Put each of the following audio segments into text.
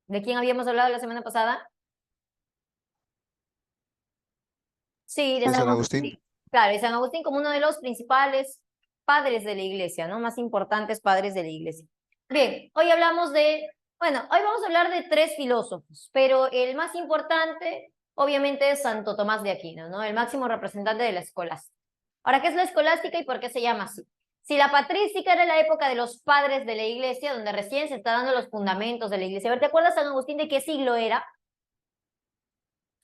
¿De quién habíamos hablado la semana pasada? Sí, de de San San Agustín. Agustín. Claro, y San Agustín como uno de los principales padres de la iglesia, ¿no? Más importantes padres de la iglesia. Bien, hoy hablamos de, bueno, hoy vamos a hablar de tres filósofos, pero el más importante, obviamente, es Santo Tomás de Aquino, ¿no? El máximo representante de la escolástica. Ahora, ¿qué es la escolástica y por qué se llama así? Si la patrística era la época de los padres de la iglesia, donde recién se está dando los fundamentos de la iglesia. A ver, ¿te acuerdas, San Agustín, de qué siglo era?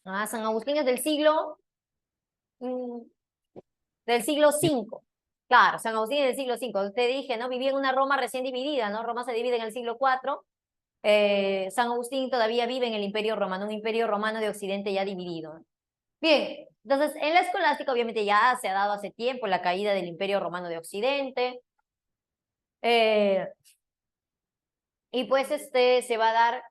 Ah, San Agustín es del siglo mm, del siglo V. Claro, San Agustín es del siglo V. Te dije, ¿no? Vivía en una Roma recién dividida, ¿no? Roma se divide en el siglo IV. San Agustín todavía vive en el Imperio Romano, un Imperio Romano de Occidente ya dividido, ¿no? Bien, entonces en la escolástica obviamente ya se ha dado hace tiempo la caída del Imperio Romano de Occidente. eh, y pues se va a dar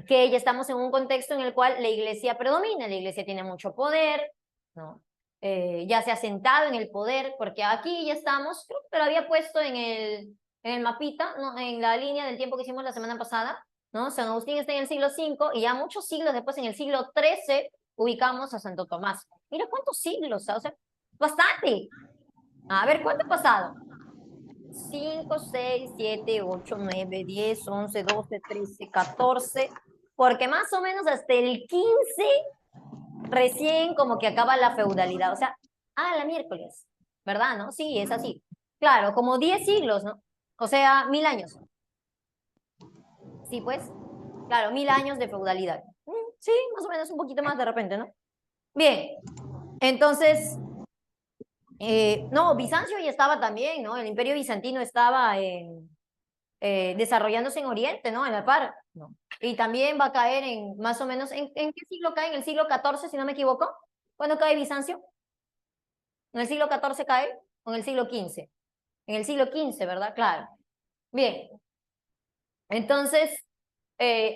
que ya estamos en un contexto en el cual la iglesia predomina, la iglesia tiene mucho poder, ¿no? Ya se ha sentado en el poder, porque aquí ya estamos, creo que te lo había puesto en el mapita, ¿no? En la línea del tiempo que hicimos la semana pasada, ¿no? San Agustín está en el siglo V y ya muchos siglos después, en el siglo XIII, ubicamos a Santo Tomás. Mira cuántos siglos, o sea, bastante. A ver, ¿cuánto ha pasado? 5, 6, 7, 8, 9, 10, 11, 12, 13, 14, porque más o menos hasta el 15 recién como que acaba la feudalidad, o sea, la miércoles, ¿verdad? ¿No? Sí, es así. Claro, como 10 siglos, ¿no? O sea, 1000 años. Sí, pues, claro, 1000 años de feudalidad. Sí, más o menos un poquito más de repente, ¿no? Bien, entonces, no, Bizancio ya estaba también, ¿no? El imperio bizantino estaba desarrollándose en Oriente, ¿no? En la par, ¿no? Y también va a caer en más o menos, ¿en qué siglo cae? En el siglo XIV, si no me equivoco. ¿Cuándo cae Bizancio? ¿En el siglo XIV cae? ¿O en el siglo XV? En el siglo XV, ¿verdad? Claro. Bien, entonces,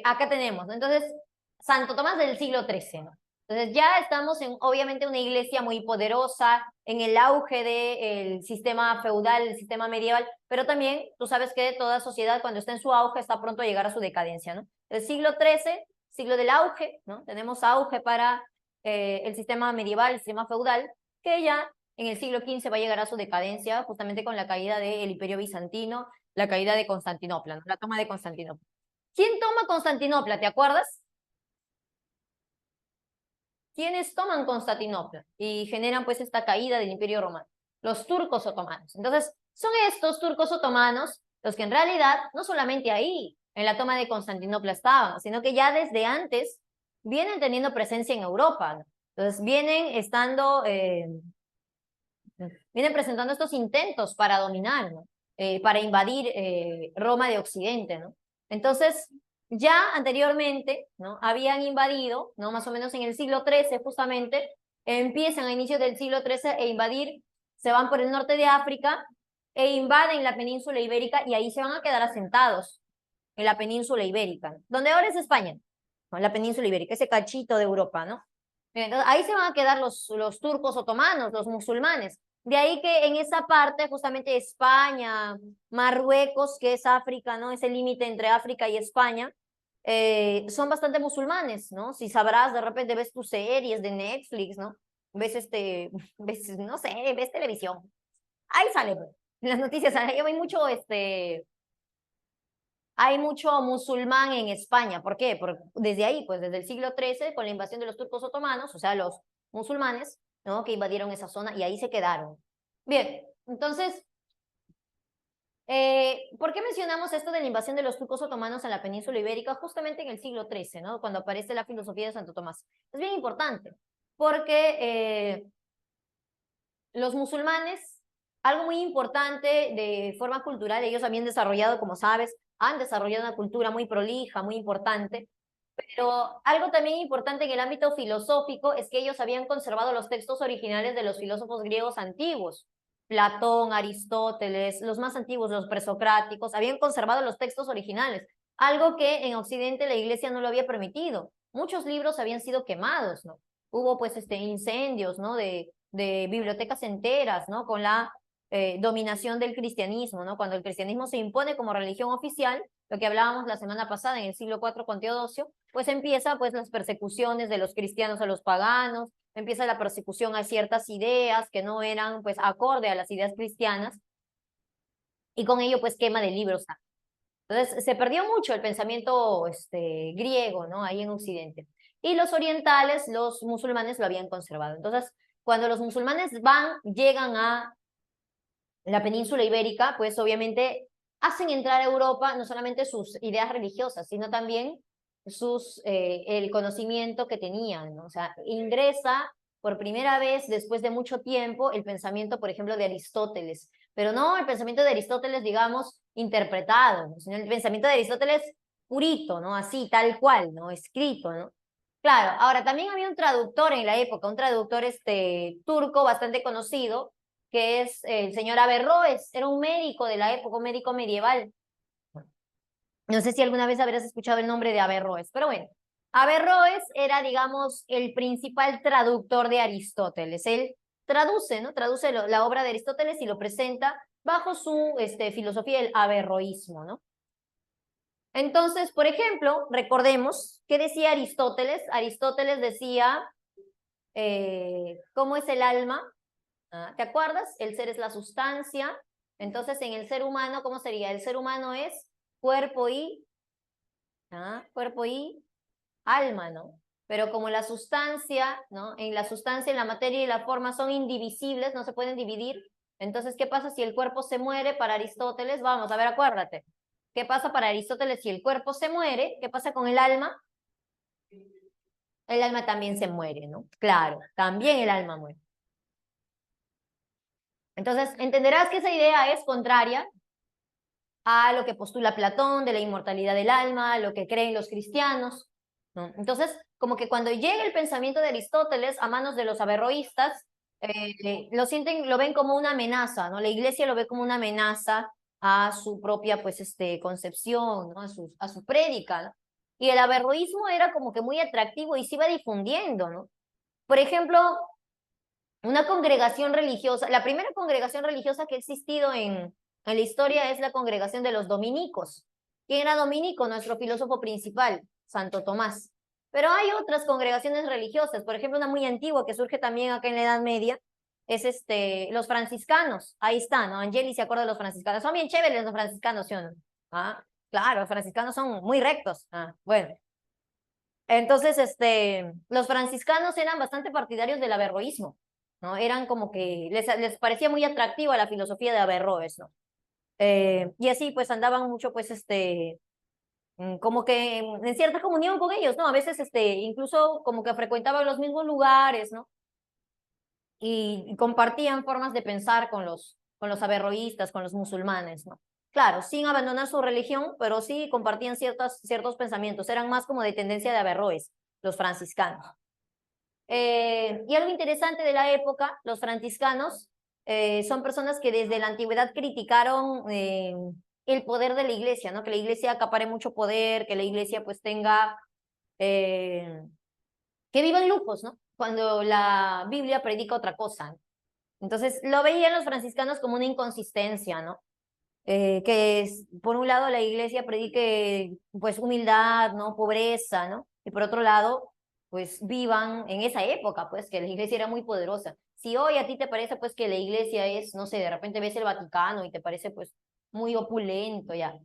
acá tenemos, ¿no? Entonces, Santo Tomás del siglo XIII, ¿no? Entonces ya estamos en, obviamente, una iglesia muy poderosa, en el auge del sistema feudal, el sistema medieval, pero también tú sabes que toda sociedad cuando está en su auge está pronto a llegar a su decadencia, ¿no? El siglo XIII, siglo del auge, ¿no? Tenemos auge para el sistema medieval, el sistema feudal, que ya en el siglo XV va a llegar a su decadencia justamente con la caída del Imperio Bizantino, la caída de Constantinopla, ¿no? La toma de Constantinopla. ¿Quién toma Constantinopla? ¿Te acuerdas? ¿Quiénes toman Constantinopla y generan pues esta caída del Imperio Romano? Los turcos otomanos. Entonces, son estos turcos otomanos los que en realidad no solamente ahí en la toma de Constantinopla estaban, sino que ya desde antes vienen teniendo presencia en Europa, ¿no? Entonces, vienen presentando estos intentos para dominar, ¿no? Para invadir Roma de Occidente, ¿no? Entonces, ya anteriormente, ¿no? Habían invadido, ¿no? Más o menos en el siglo XIII, justamente, empiezan a inicios del siglo XIII a invadir, se van por el norte de África e invaden la península ibérica y ahí se van a quedar asentados en la península ibérica, donde ahora es España, ¿no? La península ibérica, ese cachito de Europa, ¿no? Entonces, ahí se van a quedar los turcos otomanos, los musulmanes. De ahí que en esa parte, justamente España, Marruecos, que es África, ¿no? Ese límite entre África y España, son bastante musulmanes, ¿no? Si sabrás, de repente ves tus series de Netflix, ¿no? Ves ves, no sé, ves televisión. Ahí sale, pues. En las noticias, ahí hay mucho musulmán en España. ¿Por qué? Porque desde ahí, pues desde el siglo XIII, con la invasión de los turcos otomanos, o sea, los musulmanes, ¿no? Que invadieron esa zona y ahí se quedaron. Bien, entonces, ¿por qué mencionamos esto de la invasión de los turcos otomanos en la península ibérica? Justamente en el siglo XIII, ¿no? Cuando aparece la filosofía de Santo Tomás. Es bien importante, porque los musulmanes, algo muy importante de forma cultural, ellos habían desarrollado, como sabes, han desarrollado una cultura muy prolija, muy importante, pero algo también importante en el ámbito filosófico es que ellos habían conservado los textos originales de los filósofos griegos antiguos. Platón, Aristóteles, los más antiguos, los presocráticos, habían conservado los textos originales, algo que en Occidente la Iglesia no lo había permitido. Muchos libros habían sido quemados, ¿no? Hubo pues incendios, ¿no? De bibliotecas enteras, ¿no? Con la dominación del cristianismo, ¿no? Cuando el cristianismo se impone como religión oficial, lo que hablábamos la semana pasada en el siglo IV con Teodosio, pues empieza pues las persecuciones de los cristianos a los paganos, empieza la persecución a ciertas ideas que no eran pues acorde a las ideas cristianas, y con ello pues quema de libros. Entonces se perdió mucho el pensamiento griego, ¿no? Ahí en Occidente. Y los orientales, los musulmanes lo habían conservado. Entonces, cuando los musulmanes llegan a la península ibérica, pues obviamente hacen entrar a Europa no solamente sus ideas religiosas, sino también el conocimiento que tenían, ¿no? O sea, ingresa por primera vez después de mucho tiempo el pensamiento, por ejemplo, de Aristóteles, pero no el pensamiento de Aristóteles, digamos, interpretado, ¿no? Sino el pensamiento de Aristóteles purito, ¿no? Así, tal cual, ¿no? Escrito, ¿no? Claro, ahora también había un traductor en la época, un traductor turco bastante conocido, que es el señor Averroes, era un médico de la época, un médico medieval. No sé si alguna vez habrás escuchado el nombre de Averroes, pero bueno, Averroes era, digamos, el principal traductor de Aristóteles. Él traduce, ¿no? Traduce la obra de Aristóteles y lo presenta bajo su filosofía del averroísmo, ¿no? Entonces, por ejemplo, recordemos, ¿qué decía Aristóteles? Aristóteles decía, ¿cómo es el alma? ¿Te acuerdas? El ser es la sustancia. Entonces, en el ser humano, ¿cómo sería? El ser humano es cuerpo cuerpo y alma, ¿no? Pero como la sustancia, ¿no? En la sustancia, en la materia y la forma son indivisibles, no se pueden dividir. Entonces, ¿qué pasa si el cuerpo se muere para Aristóteles? Vamos, a ver, acuérdate. ¿Qué pasa para Aristóteles si el cuerpo se muere? ¿Qué pasa con el alma? El alma también se muere, ¿no? Claro, también el alma muere. Entonces, entenderás que esa idea es contraria a lo que postula Platón de la inmortalidad del alma, lo que creen los cristianos, ¿no? Entonces, como que cuando llega el pensamiento de Aristóteles a manos de los averroístas, lo ven como una amenaza, ¿no? La iglesia lo ve como una amenaza a su propia, pues, concepción, ¿no? A su prédica, ¿no? Y el averroísmo era como que muy atractivo y se iba difundiendo, ¿no? Por ejemplo, una congregación religiosa, la primera congregación religiosa que ha existido en la historia es la congregación de los dominicos. ¿Quién era Dominico? Nuestro filósofo principal, Santo Tomás. Pero hay otras congregaciones religiosas, por ejemplo, una muy antigua que surge también acá en la Edad Media, es los franciscanos. Ahí está, ¿no? Angeli se acuerda de los franciscanos. Son bien chéveres los franciscanos, ¿sí o no? Ah, claro, los franciscanos son muy rectos. Ah, bueno. Entonces, los franciscanos eran bastante partidarios del averroísmo, ¿no? Eran como que les parecía muy atractiva la filosofía de Averroes, ¿no? Y así pues andaban mucho pues como que en cierta comunión con ellos, ¿no? A veces incluso como que frecuentaban los mismos lugares, ¿no? Y compartían formas de pensar con los averroístas, con los musulmanes, ¿no? Claro, sin abandonar su religión, pero sí compartían ciertos pensamientos, eran más como de tendencia de Averroes, los franciscanos. Y algo interesante de la época, los franciscanos son personas que desde la antigüedad criticaron el poder de la iglesia, ¿no? Que la iglesia acapare mucho poder, que la iglesia pues tenga, que vivan lujos, ¿no? Cuando la Biblia predica otra cosa, ¿no? Entonces lo veían los franciscanos como una inconsistencia, ¿no? Por un lado la iglesia predique pues humildad, ¿no? Pobreza, ¿no? Y por otro lado, pues vivan en esa época, pues que la iglesia era muy poderosa. Si hoy a ti te parece pues que la iglesia es, no sé, de repente ves el Vaticano y te parece pues muy opulento, ya.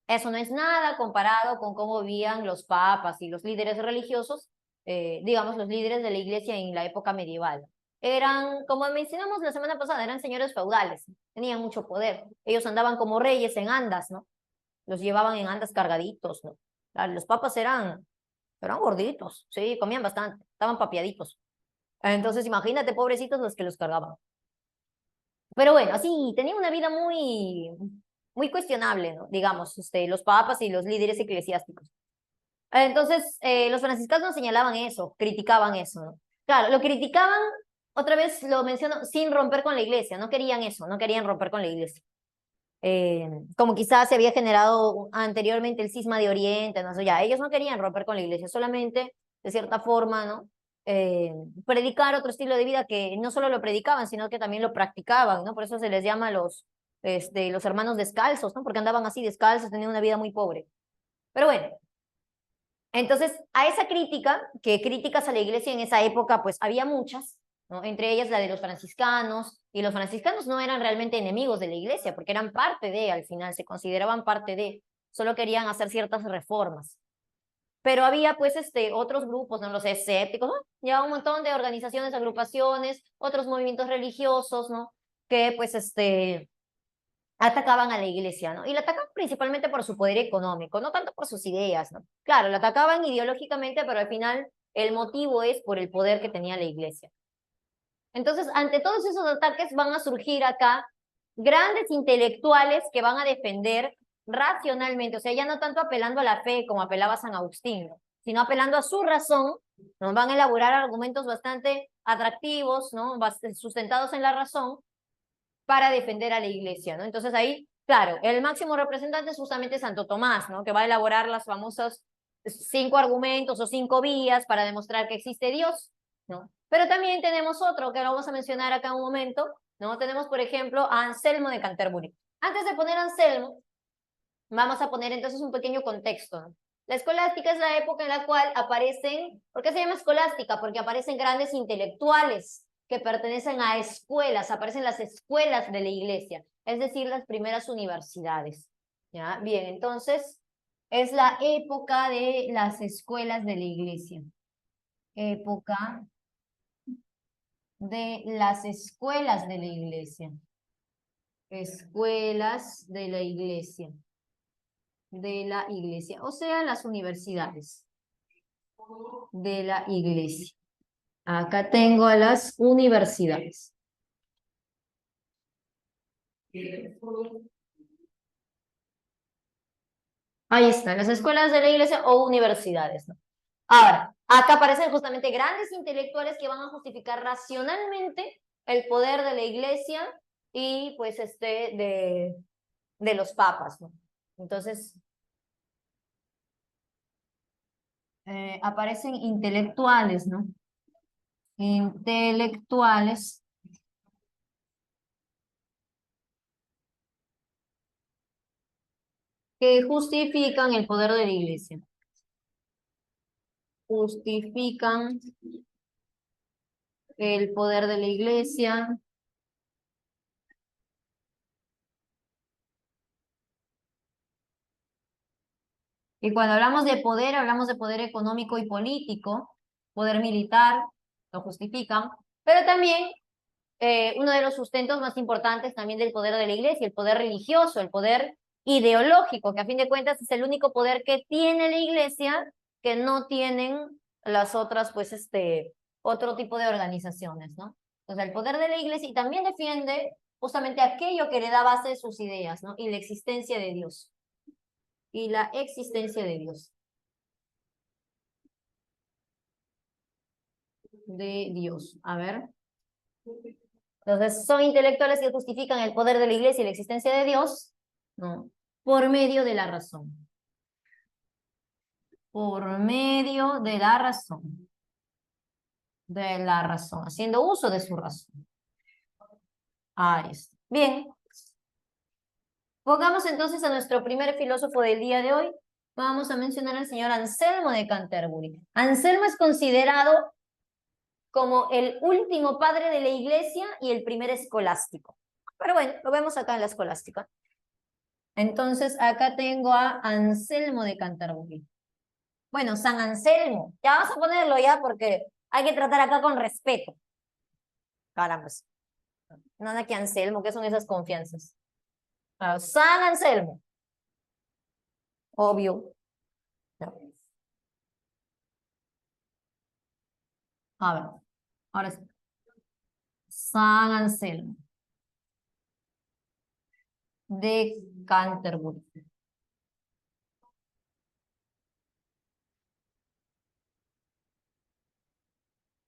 Eso no es nada comparado con cómo vivían los papas y los líderes religiosos, digamos, los líderes de la iglesia en la época medieval. Eran, como mencionamos la semana pasada, eran señores feudales, tenían mucho poder. Ellos andaban como reyes en andas, ¿no? Los llevaban en andas cargaditos, ¿no? Los papas eran gorditos, sí, comían bastante, estaban papiaditos. Entonces, imagínate, pobrecitos los que los cargaban. Pero bueno, así, tenían una vida muy cuestionable, ¿no? Digamos, los papas y los líderes eclesiásticos. Entonces, los franciscanos señalaban eso, criticaban eso, ¿no? Claro, lo criticaban, otra vez lo menciono, sin romper con la iglesia, no querían eso, no querían romper con la iglesia. Como quizás se había generado anteriormente el cisma de Oriente, no sé, ya, ellos no querían romper con la iglesia, solamente, de cierta forma, ¿no? predicar otro estilo de vida que no solo lo predicaban, sino que también lo practicaban, ¿no? Por eso se les llama los hermanos descalzos, ¿no? Porque andaban así descalzos, tenían una vida muy pobre. Pero bueno, entonces a esa crítica, que críticas a la iglesia en esa época, pues había muchas, ¿no? Entre ellas la de los franciscanos, y los franciscanos no eran realmente enemigos de la iglesia, porque eran parte de, al final, se consideraban parte de, solo querían hacer ciertas reformas. Pero había pues otros grupos, ¿no? Los escépticos, ¿no? Ya un montón de organizaciones, agrupaciones, otros movimientos religiosos, ¿no? Que pues atacaban a la iglesia, ¿no? Y la atacaban principalmente por su poder económico, no tanto por sus ideas, ¿no? Claro, la atacaban ideológicamente, pero al final el motivo es por el poder que tenía la iglesia. Entonces, ante todos esos ataques van a surgir acá grandes intelectuales que van a defender racionalmente, o sea, ya no tanto apelando a la fe como apelaba San Agustín, ¿no? Sino apelando a su razón, nos van a elaborar argumentos bastante atractivos, ¿no? Sustentados en la razón para defender a la iglesia, ¿no? Entonces ahí, claro, el máximo representante es justamente Santo Tomás, ¿no? Que va a elaborar las famosas 5 argumentos o 5 vías para demostrar que existe Dios, ¿no? Pero también tenemos otro que lo vamos a mencionar acá en un momento, ¿no? Tenemos, por ejemplo, a Anselmo de Canterbury. Antes de poner a Anselmo, vamos a poner entonces un pequeño contexto, ¿no? La escolástica es la época en la cual aparecen, ¿por qué se llama escolástica? Porque aparecen grandes intelectuales que pertenecen a escuelas, aparecen las escuelas de la iglesia, es decir, las primeras universidades. ¿Ya? Bien, entonces es la época de las escuelas de la iglesia. Época de las escuelas de la iglesia. Escuelas de la iglesia. De la iglesia, o sea, las universidades de la iglesia. Acá tengo a las universidades. Ahí están, las escuelas de la iglesia o universidades, ¿no? Ahora, acá aparecen justamente grandes intelectuales que van a justificar racionalmente el poder de la iglesia y pues de los papas, ¿no? Entonces, aparecen intelectuales, ¿no? Intelectuales que justifican el poder de la iglesia. Justifican el poder de la iglesia. Y cuando hablamos de poder económico y político, poder militar, lo justifican, pero también uno de los sustentos más importantes también del poder de la iglesia, el poder religioso, el poder ideológico, que a fin de cuentas es el único poder que tiene la iglesia que no tienen las otras, pues, otro tipo de organizaciones, ¿no? O sea, el poder de la iglesia y también defiende justamente aquello que le da base a sus ideas, ¿no? Y la existencia de Dios. Y la existencia de Dios. De Dios. A ver. Entonces, son intelectuales que justifican el poder de la iglesia y la existencia de Dios, ¿no? Por medio de la razón. Por medio de la razón. De la razón, haciendo uso de su razón. Ahí está. Bien. Pongamos entonces a nuestro primer filósofo del día de hoy. Vamos a mencionar al señor Anselmo de Canterbury. Anselmo es considerado como el último padre de la iglesia y el primer escolástico. Pero bueno, lo vemos acá en la escolástica. Entonces, acá tengo a Anselmo de Canterbury. Bueno, San Anselmo. Ya vamos a ponerlo ya porque hay que tratar acá con respeto. Caramba. Nada que Anselmo, ¿qué son esas confianzas? Ah, San Anselmo. Obvio. No. A ver, ahora sí. San Anselmo de Canterbury.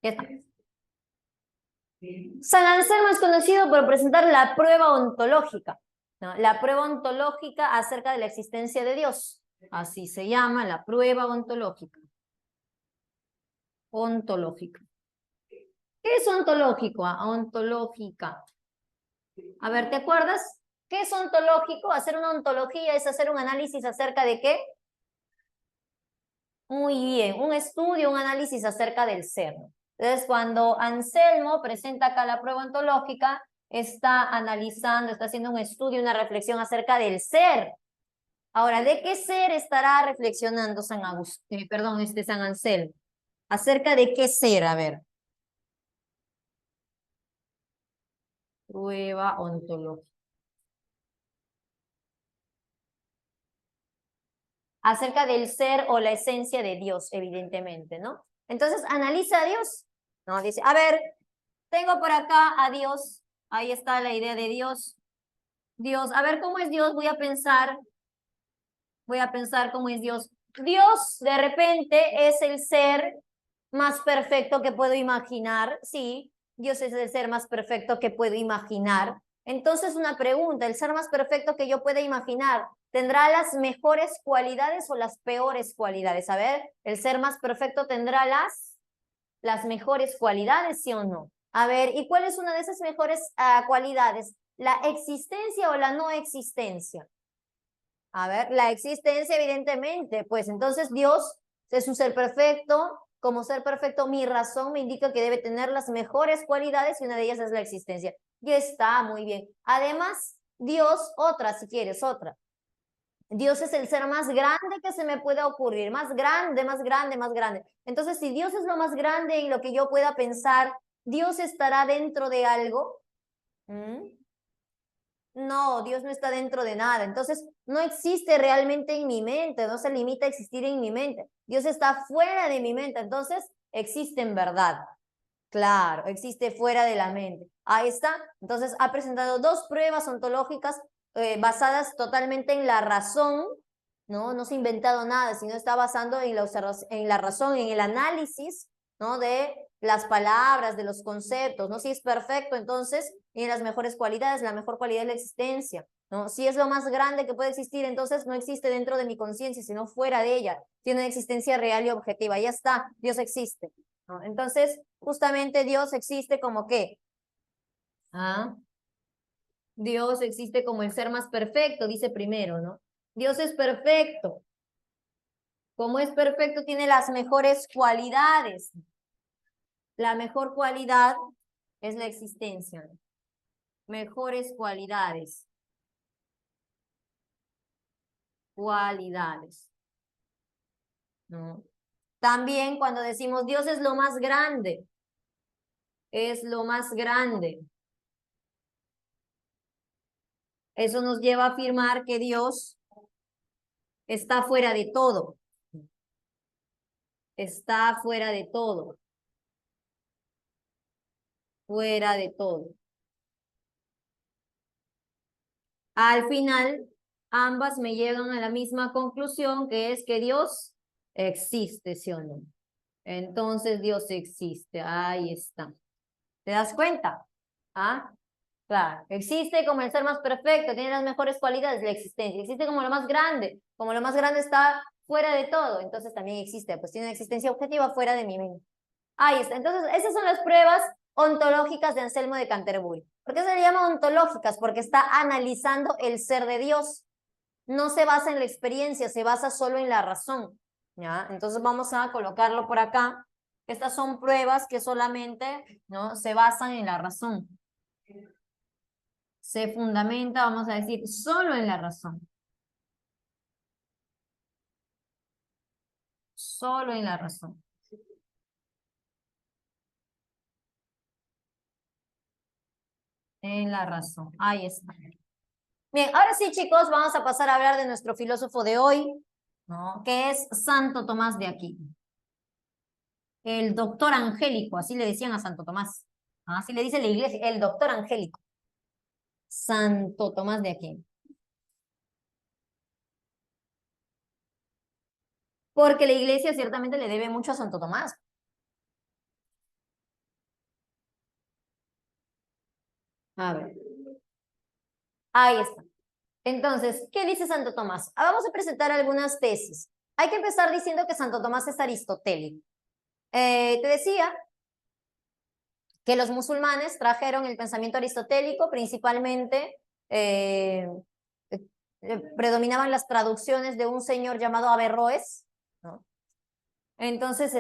Ya está. San Anselmo es conocido por presentar la prueba ontológica, ¿no? La prueba ontológica acerca de la existencia de Dios. Así se llama la prueba ontológica. Ontológica. ¿Qué es ontológico? Ontológica. A ver, ¿te acuerdas? ¿Qué es ontológico? Hacer una ontología es hacer un análisis acerca de ¿qué? Muy bien, un estudio, un análisis acerca del ser. Entonces, cuando Anselmo presenta acá la prueba ontológica, está analizando, está haciendo un estudio, una reflexión acerca del ser. Ahora, ¿de qué ser estará reflexionando San San Anselmo? ¿Acerca de qué ser? A ver. Prueba ontológica. Acerca del ser o la esencia de Dios, evidentemente, ¿no? Entonces, analiza a Dios, ¿no? Dice, a ver, tengo por acá a Dios, ahí está la idea de Dios. Dios, a ver, ¿cómo es Dios? Voy a pensar cómo es Dios. Dios, de repente, es el ser más perfecto que puedo imaginar, sí, Dios es el ser más perfecto que puedo imaginar. Entonces, una pregunta, ¿el ser más perfecto que yo pueda imaginar tendrá las mejores cualidades o las peores cualidades? A ver, ¿el ser más perfecto tendrá las mejores cualidades, sí o no? A ver, ¿y cuál es una de esas mejores cualidades? ¿La existencia o la no existencia? A ver, la existencia, evidentemente, pues entonces Dios es un ser perfecto. Como ser perfecto, mi razón me indica que debe tener las mejores cualidades y una de ellas es la existencia. Y está muy bien. Además, Dios, otra, si quieres, otra. Dios es el ser más grande que se me pueda ocurrir, más grande, más grande, más grande. Entonces, si Dios es lo más grande en lo que yo pueda pensar, ¿Dios estará dentro de algo? ¿Mm? No, Dios no está dentro de nada. Entonces, no existe realmente en mi mente, no se limita a existir en mi mente. Dios está fuera de mi mente, entonces existe en verdad. Claro, existe fuera de la mente. Ahí está. Entonces, ha presentado dos pruebas ontológicas basadas totalmente en la razón, ¿no? No se ha inventado nada, sino está basando en la razón, en el análisis, ¿no? De las palabras, de los conceptos, ¿no? Si es perfecto, entonces tiene las mejores cualidades, la mejor cualidad es la existencia, ¿no? Si es lo más grande que puede existir, entonces no existe dentro de mi conciencia, sino fuera de ella. Tiene una existencia real y objetiva. Ya está, Dios existe, ¿no? Entonces, justamente Dios existe como ¿qué? ¿Ah? Dios existe como el ser más perfecto, dice primero, ¿no? Dios es perfecto. Como es perfecto, tiene las mejores cualidades. La mejor cualidad es la existencia. Mejores cualidades. Cualidades. ¿No? También cuando decimos Dios es lo más grande, es lo más grande. Eso nos lleva a afirmar que Dios está fuera de todo. Está fuera de todo. Fuera de todo. Al final, ambas me llegan a la misma conclusión, que es que Dios existe, ¿sí o no? Entonces Dios existe, ahí está. ¿Te das cuenta? ¿Ah? Claro, existe como el ser más perfecto, tiene las mejores cualidades, la existencia. Existe como lo más grande está fuera de todo, entonces también existe, pues tiene una existencia objetiva fuera de mi mente. Ahí está. Entonces, esas son las pruebas ontológicas de Anselmo de Canterbury. ¿Por qué se le llama ontológicas? Porque está analizando el ser de Dios. No se basa en la experiencia, se basa solo en la razón. ¿Ya? Entonces vamos a colocarlo por acá. Estas son pruebas que solamente, ¿no?, se basan en la razón. Se fundamenta, vamos a decir, solo en la razón. Solo en la razón. En la razón. Ahí está. Bien, ahora sí, chicos, vamos a pasar a hablar de nuestro filósofo de hoy, ¿no?, que es Santo Tomás de Aquino. El doctor angélico, así le decían a Santo Tomás. Así le dice la iglesia, el doctor angélico. Santo Tomás de Aquino. Porque la iglesia ciertamente le debe mucho a Santo Tomás. A ver. Ahí está. Entonces, ¿qué dice Santo Tomás? Vamos a presentar algunas tesis. Hay que empezar diciendo que Santo Tomás es aristotélico. Te decía que los musulmanes trajeron el pensamiento aristotélico, principalmente predominaban las traducciones de un señor llamado Averroes, ¿no? Entonces,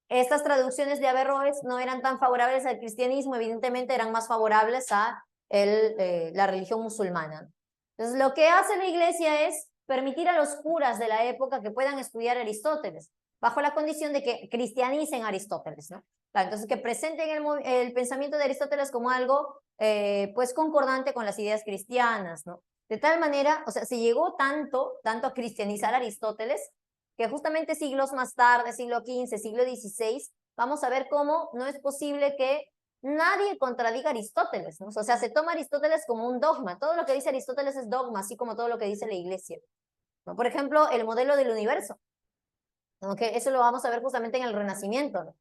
estas traducciones de Averroes no eran tan favorables al cristianismo, evidentemente eran más favorables a la religión musulmana. Entonces, lo que hace la iglesia es permitir a los curas de la época que puedan estudiar Aristóteles, bajo la condición de que cristianicen a Aristóteles, ¿no? Claro, entonces, que presenten el pensamiento de Aristóteles como algo, pues, concordante con las ideas cristianas, ¿no? De tal manera, o sea, se llegó tanto a cristianizar a Aristóteles, que justamente siglos más tarde, siglo XV, siglo XVI, vamos a ver cómo no es posible que nadie contradiga a Aristóteles, ¿no? O sea, se toma a Aristóteles como un dogma. Todo lo que dice Aristóteles es dogma, así como todo lo que dice la iglesia, ¿no? Por ejemplo, el modelo del universo, ¿no? Que eso lo vamos a ver justamente en el Renacimiento, ¿no?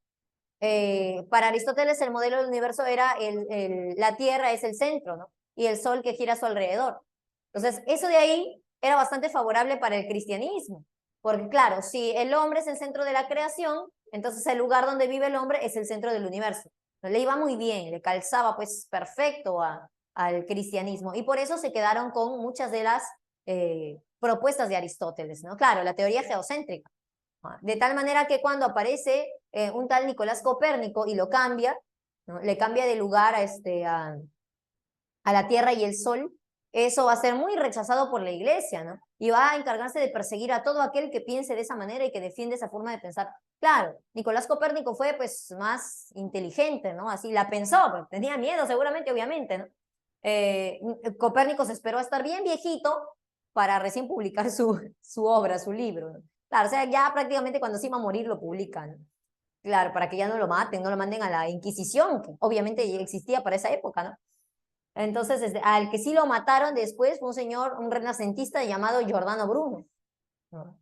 Para Aristóteles el modelo del universo era la Tierra es el centro, ¿no? Y el Sol que gira a su alrededor. Entonces, eso de ahí era bastante favorable para el cristianismo. Porque claro, si el hombre es el centro de la creación, entonces el lugar donde vive el hombre es el centro del universo. Le iba muy bien, le calzaba pues perfecto al cristianismo. Y por eso se quedaron con muchas de las propuestas de Aristóteles, ¿no? Claro, la teoría geocéntrica. De tal manera que cuando aparece un tal Nicolás Copérnico y lo cambia, ¿no? Le cambia de lugar a la Tierra y el Sol, eso va a ser muy rechazado por la iglesia, ¿no? Y va a encargarse de perseguir a todo aquel que piense de esa manera y que defiende esa forma de pensar. Claro, Nicolás Copérnico fue pues más inteligente, ¿no? Así la pensó, pues, tenía miedo seguramente, obviamente, ¿no? Copérnico se esperó a estar bien viejito para recién publicar su obra, su libro, ¿no? Claro, o sea, ya prácticamente cuando se iba a morir lo publican. Claro, para que ya no lo maten, no lo manden a la Inquisición, que obviamente ya existía para esa época, ¿no? Entonces, al que sí lo mataron después fue un señor, un renacentista llamado Giordano Bruno, ¿no?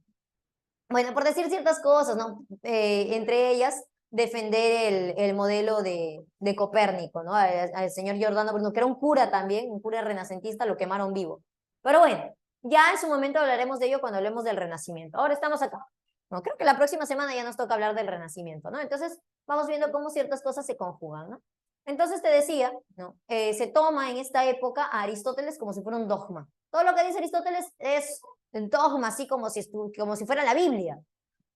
Bueno, por decir ciertas cosas, ¿no? Entre ellas, defender el modelo de Copérnico, ¿no? Al señor Giordano Bruno, que era un cura también, un cura renacentista, lo quemaron vivo. Pero bueno, ya en su momento hablaremos de ello cuando hablemos del Renacimiento. Ahora estamos acá. No, creo que la próxima semana ya nos toca hablar del Renacimiento, ¿no? Entonces, vamos viendo cómo ciertas cosas se conjugan, ¿no? Entonces te decía, ¿no? Se toma en esta época a Aristóteles como si fuera un dogma. Todo lo que dice Aristóteles es un dogma, así como si fuera la Biblia,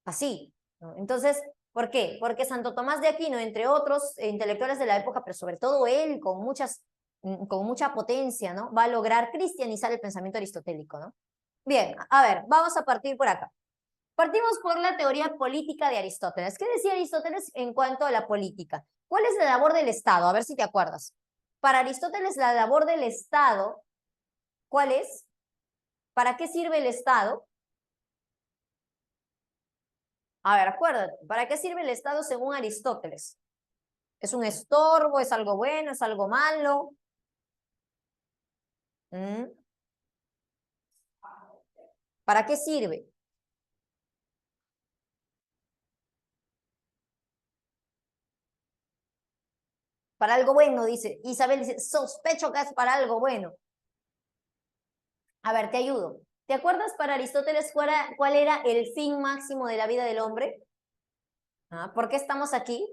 así, ¿no? Entonces, ¿por qué? Porque Santo Tomás de Aquino, entre otros intelectuales de la época, pero sobre todo él, con mucha potencia, ¿no? Va a lograr cristianizar el pensamiento aristotélico, ¿no? Bien, a ver, vamos a partir por acá. Partimos por la teoría política de Aristóteles. ¿Qué decía Aristóteles en cuanto a la política? ¿Cuál es la labor del Estado? A ver si te acuerdas. Para Aristóteles, la labor del Estado, ¿cuál es? ¿Para qué sirve el Estado? A ver, acuérdate, ¿para qué sirve el Estado según Aristóteles? ¿Es un estorbo? ¿Es algo bueno? ¿Es algo malo? ¿Mm? ¿Para qué sirve? Para algo bueno, dice. Isabel dice, sospecho que es para algo bueno. A ver, te ayudo. ¿Te acuerdas para Aristóteles cuál era el fin máximo de la vida del hombre? ¿Por qué estamos aquí?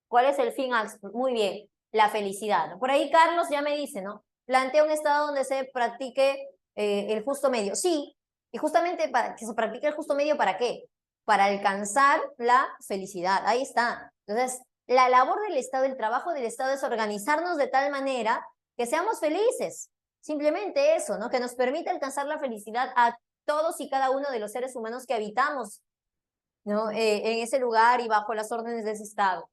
¿Cuál es el fin? Muy bien, la felicidad. Por ahí Carlos ya me dice, ¿no? Plantea un estado donde se practique el justo medio. Sí, y justamente para que se practique el justo medio, ¿para qué? Para alcanzar la felicidad. Ahí está. Entonces, la labor del Estado, el trabajo del Estado es organizarnos de tal manera que seamos felices. Simplemente eso, ¿no? Que nos permita alcanzar la felicidad a todos y cada uno de los seres humanos que habitamos, ¿no? En ese lugar y bajo las órdenes de ese Estado.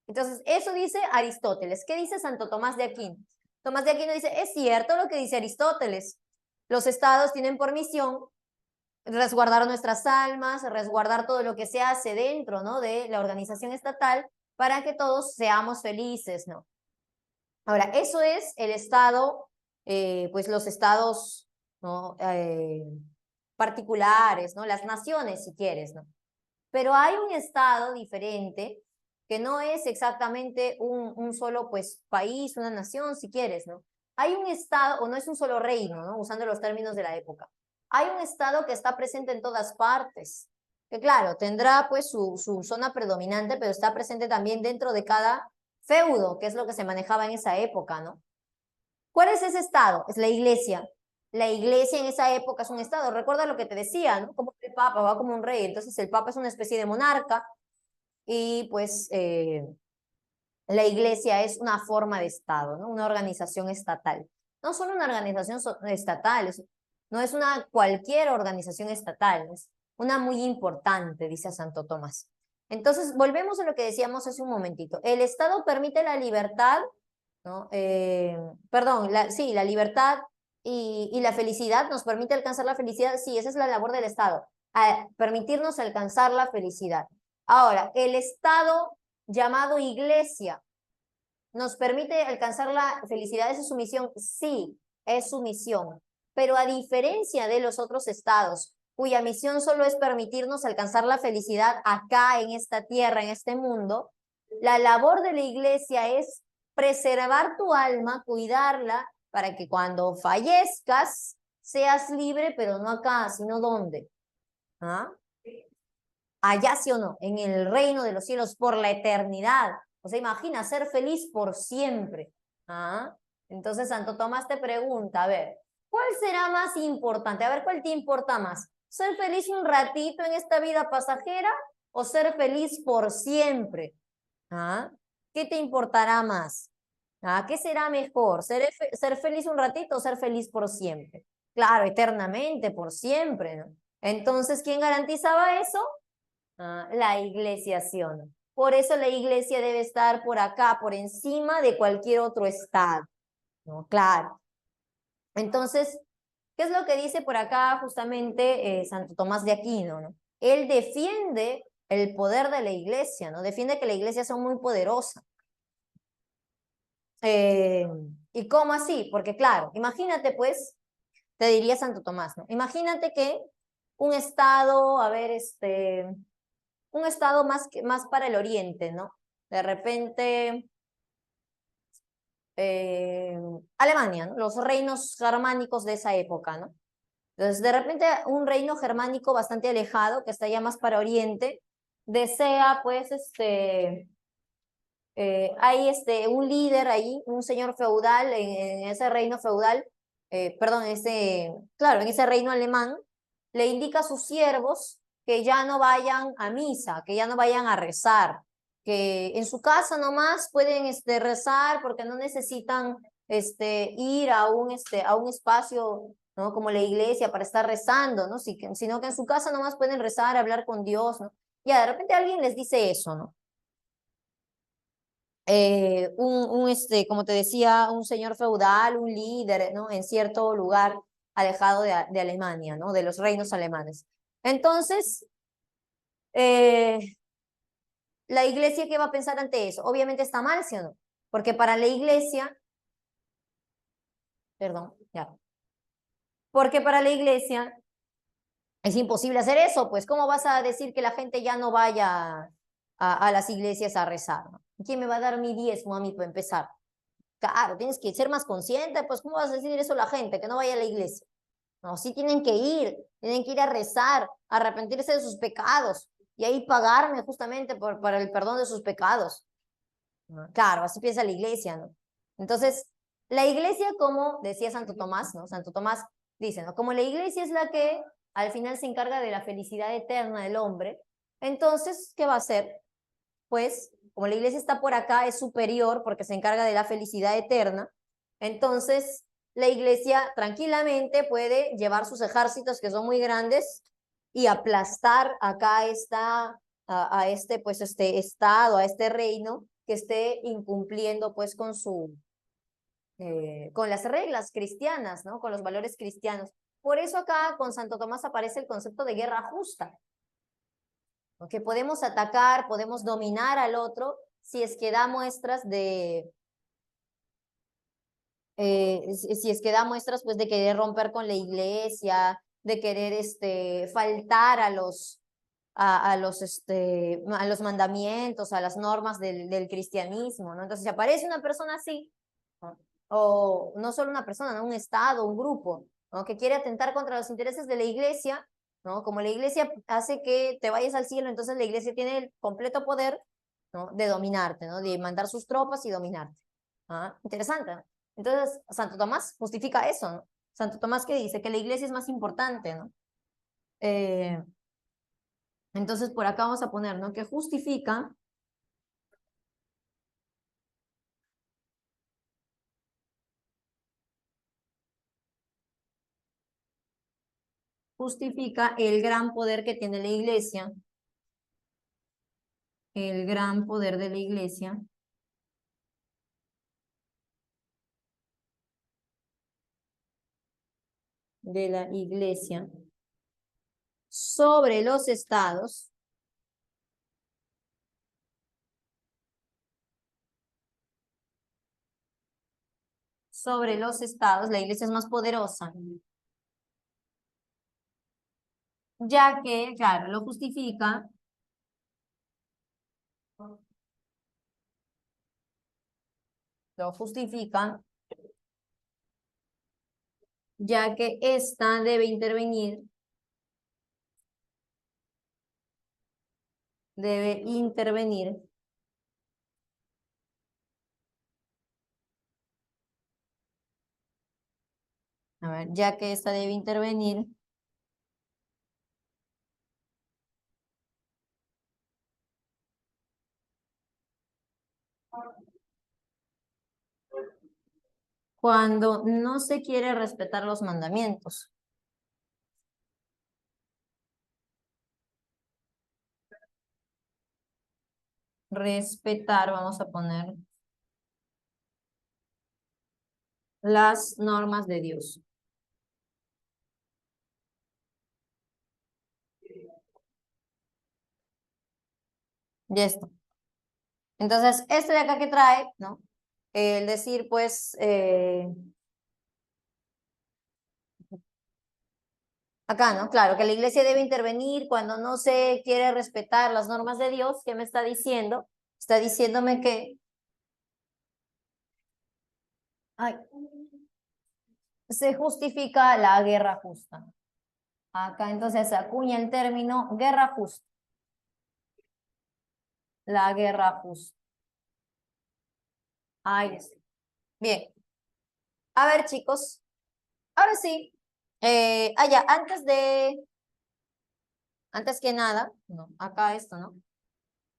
Entonces, eso dice Aristóteles. ¿Qué dice Santo Tomás de Aquino? Tomás de Aquino dice, es cierto lo que dice Aristóteles. Los estados tienen por misión resguardar nuestras almas, resguardar todo lo que se hace dentro, ¿no? De la organización estatal para que todos seamos felices, ¿no? Ahora, eso es el estado, pues los estados, ¿no? Particulares, ¿no? Las naciones, si quieres, ¿no? Pero hay un estado diferente que no es exactamente un solo pues, país, una nación, si quieres, ¿no? Hay un estado, o no es un solo reino, ¿no? Usando los términos de la época. Hay un estado que está presente en todas partes. que claro, tendrá pues su zona predominante, pero está presente también dentro de cada feudo, que es lo que se manejaba en esa época, ¿no? ¿Cuál es ese estado? Es la iglesia. La iglesia en esa época es un estado. Recuerda lo que te decía, ¿no? Como el papa va como un rey, entonces el papa es una especie de monarca y pues la iglesia es una forma de estado, ¿no? Una organización estatal. No solo una organización estatal, no es una cualquier organización estatal, es una muy importante, dice Santo Tomás. Entonces, volvemos a lo que decíamos hace un momentito. El Estado permite la libertad, ¿no? Perdón, sí, la libertad y la felicidad nos permite alcanzar la felicidad. Sí, esa es la labor del Estado, permitirnos alcanzar la felicidad. Ahora, el Estado llamado iglesia nos permite alcanzar la felicidad. ¿Esa es su misión? Sí, es su misión. Pero a diferencia de los otros estados, cuya misión solo es permitirnos alcanzar la felicidad acá en esta tierra, en este mundo, la labor de la iglesia es preservar tu alma, cuidarla, para que cuando fallezcas seas libre, pero no acá, sino ¿dónde? ¿Ah? Allá sí o no, en el reino de los cielos por la eternidad. O sea, imagina ser feliz por siempre. ¿Ah? Entonces Santo Tomás te pregunta, a ver, ¿cuál será más importante? A ver, ¿cuál te importa más? ¿Ser feliz un ratito en esta vida pasajera o ser feliz por siempre? ¿Ah? ¿Qué te importará más? ¿Ah? ¿Qué será mejor? ¿Ser feliz un ratito o ser feliz por siempre? Claro, eternamente, por siempre, ¿no? Entonces, ¿quién garantizaba eso? La iglesiación. Por eso la iglesia debe estar por acá, por encima de cualquier otro estado, ¿no? Claro. Entonces, ¿qué es lo que dice por acá justamente Santo Tomás de Aquino, ¿no? Él defiende el poder de la iglesia, ¿no? Defiende que la iglesia sea muy poderosa. ¿Y cómo así? Porque claro, imagínate pues, te diría Santo Tomás, ¿no? Imagínate que un estado, a ver, un estado más para el oriente, ¿no? De repente, Alemania, ¿no? Los reinos germánicos de esa época, ¿no? Entonces, de repente, un reino germánico bastante alejado, que está ya más para oriente, desea, pues, hay un líder ahí, un señor feudal en ese reino feudal, perdón, claro, en ese reino alemán, le indica a sus siervos que ya no vayan a misa, que ya no vayan a rezar, que en su casa nomás pueden rezar porque no necesitan ir a un espacio, ¿no? Como la iglesia para estar rezando, ¿no? Sino que en su casa nomás pueden rezar, hablar con Dios, ¿no? Ya, de repente alguien les dice eso, ¿no? Como te decía, un señor feudal, un líder, ¿no? En cierto lugar alejado de Alemania, ¿no? De los reinos alemanes. Entonces, la iglesia, ¿qué va a pensar ante eso? Obviamente está mal, ¿sí o no? Porque para la iglesia, perdón, ya. Porque para la iglesia es imposible hacer eso, pues, ¿cómo vas a decir que la gente ya no vaya a las iglesias a rezar, ¿no? ¿Quién me va a dar mi diezmo a mí para empezar? Claro, tienes que ser más consciente, pues ¿cómo vas a decir eso a la gente, que no vaya a la iglesia? No, sí tienen que ir a rezar, a arrepentirse de sus pecados y ahí pagarme justamente para el perdón de sus pecados. ¿No? Claro, así piensa la iglesia, ¿no? Entonces, la iglesia, como decía Santo Tomás, ¿no? Santo Tomás dice, ¿no? Como la iglesia es la que al final se encarga de la felicidad eterna del hombre, entonces, ¿qué va a hacer? Pues, como la iglesia está por acá, es superior porque se encarga de la felicidad eterna, entonces la iglesia tranquilamente puede llevar sus ejércitos que son muy grandes y aplastar acá a este estado, a este reino que esté incumpliendo pues con las reglas cristianas, ¿no? Con los valores cristianos. Por eso acá con Santo Tomás aparece el concepto de guerra justa, que podemos atacar, podemos dominar al otro si es que da muestras si es que da muestras pues de querer romper con la iglesia, de querer faltar a los mandamientos, a las normas del cristianismo, ¿no? Entonces, si aparece una persona así, ¿no? O no solo una persona, ¿no? Un estado, un grupo, ¿no? Que quiere atentar contra los intereses de la iglesia, ¿no? Como la iglesia hace que te vayas al cielo, entonces la iglesia tiene el completo poder, ¿no? De dominarte, ¿no? De mandar sus tropas y dominarte. Ah, interesante, ¿no? Entonces, Santo Tomás justifica eso, ¿no? Santo Tomás que dice que la iglesia es más importante, ¿no? Eh, entonces, por acá vamos a poner, ¿no? Que justifica el gran poder que tiene la iglesia, el gran poder de la iglesia sobre los estados, la iglesia es más poderosa, ya que, claro, lo justifica, ya que ésta debe intervenir a ver, ya que ésta debe intervenir cuando no se quiere respetar los mandamientos. Respetar, vamos a poner, las normas de Dios. Ya está. Entonces, este de acá que trae, ¿no? El decir, pues, acá, ¿no? Claro, que la iglesia debe intervenir cuando no se quiere respetar las normas de Dios. ¿Qué me está diciendo? Está diciéndome que ay, se justifica la guerra justa. Acá entonces se acuña el término guerra justa. La guerra justa. Ahí está. Bien. A ver, chicos. Ahora sí. Ya, antes que nada, no, acá esto, ¿no?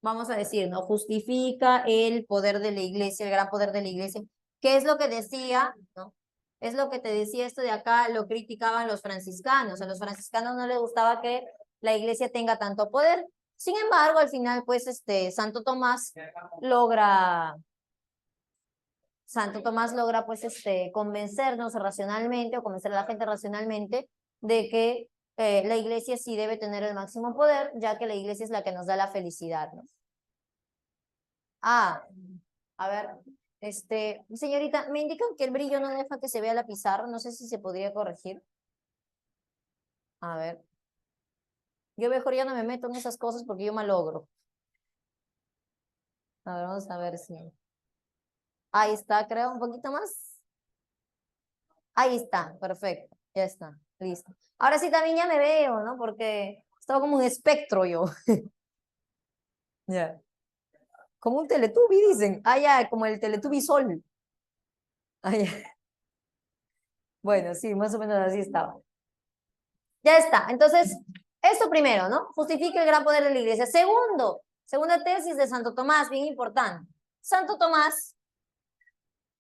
Vamos a decir, ¿no? Justifica el poder de la iglesia, el gran poder de la iglesia. ¿Qué es lo que decía, no? Es lo que te decía esto de acá, lo criticaban los franciscanos. A los franciscanos no les gustaba que la iglesia tenga tanto poder. Sin embargo, al final, pues, Santo Tomás logra, pues, convencernos racionalmente o convencer a la gente racionalmente de que la iglesia sí debe tener el máximo poder, ya que la iglesia es la que nos da la felicidad, ¿no? Ah, a ver, señorita, me indican que el brillo no deja que se vea la pizarra, no sé si se podría corregir. A ver, yo mejor ya no me meto en esas cosas porque yo malogro. A ver, vamos a ver si. Ahí está, creo, un poquito más. Ahí está, perfecto, ya está, listo. Ahora sí también ya me veo, ¿no? Porque estaba como un espectro yo. Ya. Como un Teletubby, dicen. Ah, ya, como el Teletubby Sol. Ah, ya. Bueno, sí, más o menos así estaba. Ya está. Entonces, esto primero, ¿no? Justifica el gran poder de la iglesia. Segundo, segunda tesis de Santo Tomás, bien importante. Santo Tomás,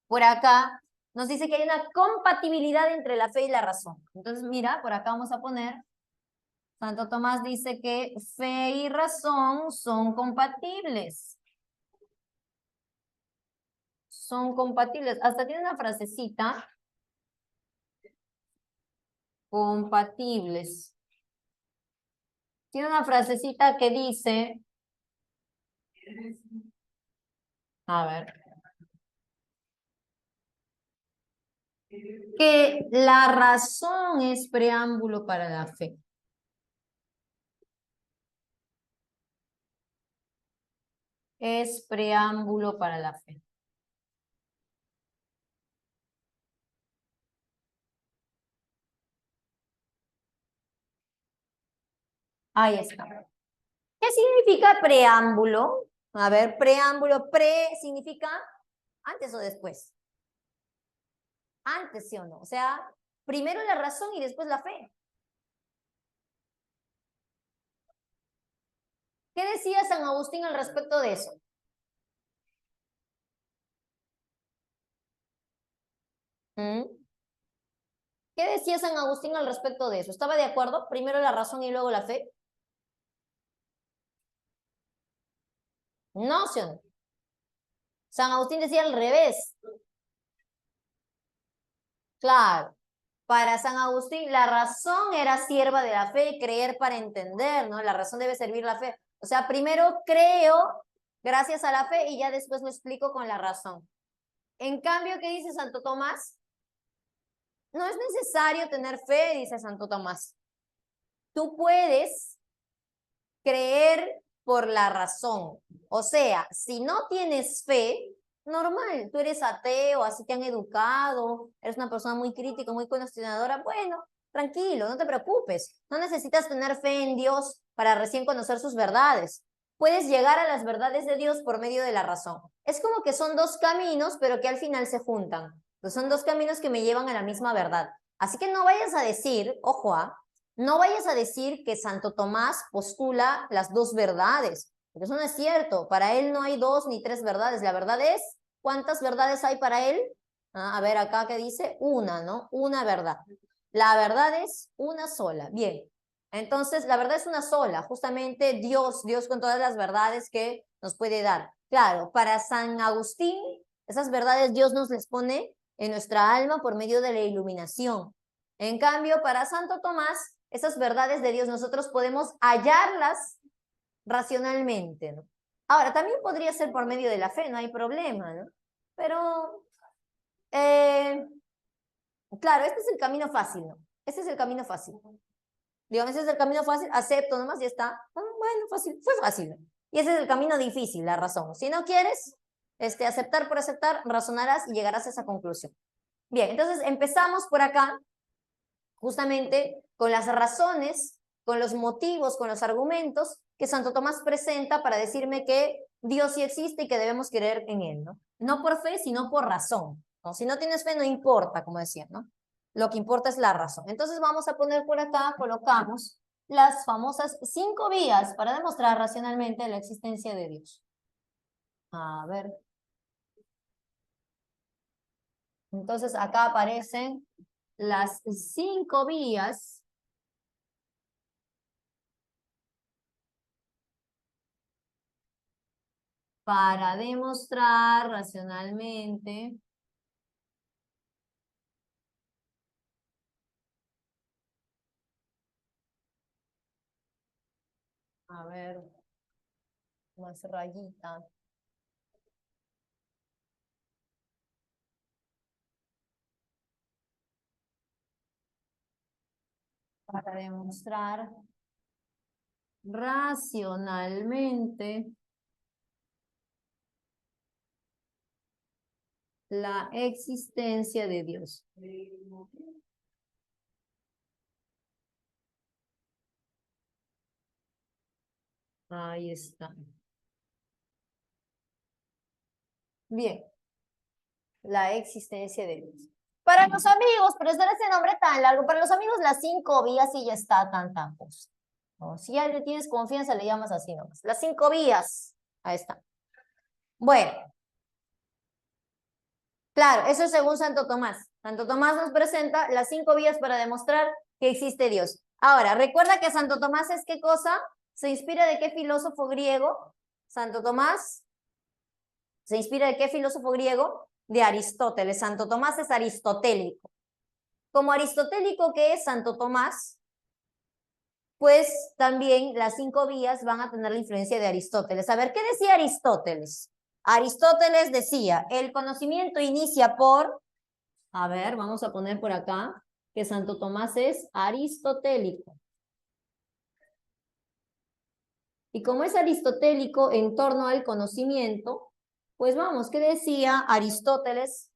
por acá, nos dice que hay una compatibilidad entre la fe y la razón. Entonces, mira, por acá vamos a poner, Santo Tomás dice que fe y razón son compatibles. Son compatibles. Hasta tiene una frasecita. Compatibles. Tiene una frasecita que dice, a ver, que la razón es preámbulo para la fe. Es preámbulo para la fe. Ahí está. ¿Qué significa preámbulo? A ver, preámbulo, significa antes o después. Antes, ¿sí o no? O sea, primero la razón y después la fe. ¿Qué decía San Agustín al respecto de eso? ¿Mm? ¿Qué decía San Agustín al respecto de eso? ¿Estaba de acuerdo? Primero la razón y luego la fe. No, ¿sí o no? San Agustín decía al revés. Claro. Para San Agustín, la razón era sierva de la fe, creer para entender, ¿no? La razón debe servir la fe. O sea, primero creo gracias a la fe y ya después lo explico con la razón. En cambio, ¿qué dice Santo Tomás? No es necesario tener fe, dice Santo Tomás. Tú puedes creer por la razón. O sea, si no tienes fe, normal, tú eres ateo, así te han educado, eres una persona muy crítica, muy cuestionadora, bueno, tranquilo, no te preocupes. No necesitas tener fe en Dios para recién conocer sus verdades. Puedes llegar a las verdades de Dios por medio de la razón. Es como que son dos caminos, pero que al final se juntan. Pues son dos caminos que me llevan a la misma verdad. Así que no vayas a decir, ojo, no vayas a decir que Santo Tomás postula las dos verdades, porque eso no es cierto. Para él no hay dos ni tres verdades. La verdad es, ¿cuántas verdades hay para él? A ver, acá que dice una, ¿no? Una verdad. La verdad es una sola. Bien. Entonces, la verdad es una sola. Justamente Dios con todas las verdades que nos puede dar. Claro, para San Agustín, esas verdades Dios nos les pone en nuestra alma por medio de la iluminación. En cambio, para Santo Tomás, esas verdades de Dios nosotros podemos hallarlas racionalmente, ¿no? Ahora, también podría ser por medio de la fe, no hay problema, ¿no? Pero, claro, este es el camino fácil, ¿no? Este es el camino fácil. Digamos, ese es el camino fácil, acepto nomás, ya está. Bueno, fácil, fue fácil. Y ese es el camino difícil, la razón. Si no quieres, aceptar por aceptar, razonarás y llegarás a esa conclusión. Bien, entonces empezamos por acá justamente con las razones, con los motivos, con los argumentos que Santo Tomás presenta para decirme que Dios sí existe y que debemos creer en Él, ¿no? No por fe, sino por razón, ¿no? Si no tienes fe, no importa, como decía, ¿no? Lo que importa es la razón. Entonces vamos a poner por acá, colocamos las famosas 5 vías para demostrar racionalmente la existencia de Dios. A ver. Entonces acá aparecen las 5 vías para demostrar racionalmente a ver, más rayita. Para demostrar racionalmente la existencia de Dios. Ahí está. Bien, la existencia de Dios. Para los amigos, pero este nombre tan largo, para los amigos las 5 vías y ya está tan cosa. ¿No? Si ya le tienes confianza, le llamas así nomás. Las 5 vías. Ahí está. Bueno, claro, eso es según Santo Tomás. Santo Tomás nos presenta las 5 vías para demostrar que existe Dios. Ahora, recuerda que Santo Tomás es ¿qué cosa? ¿Se inspira de qué filósofo griego? Santo Tomás se inspira de qué filósofo griego? De Aristóteles. Santo Tomás es aristotélico. Como aristotélico que es Santo Tomás, pues también las 5 vías van a tener la influencia de Aristóteles. A ver, ¿qué decía Aristóteles? Aristóteles decía, el conocimiento inicia por... A ver, vamos a poner por acá que Santo Tomás es aristotélico. Y como es aristotélico en torno al conocimiento, pues vamos, ¿qué decía Aristóteles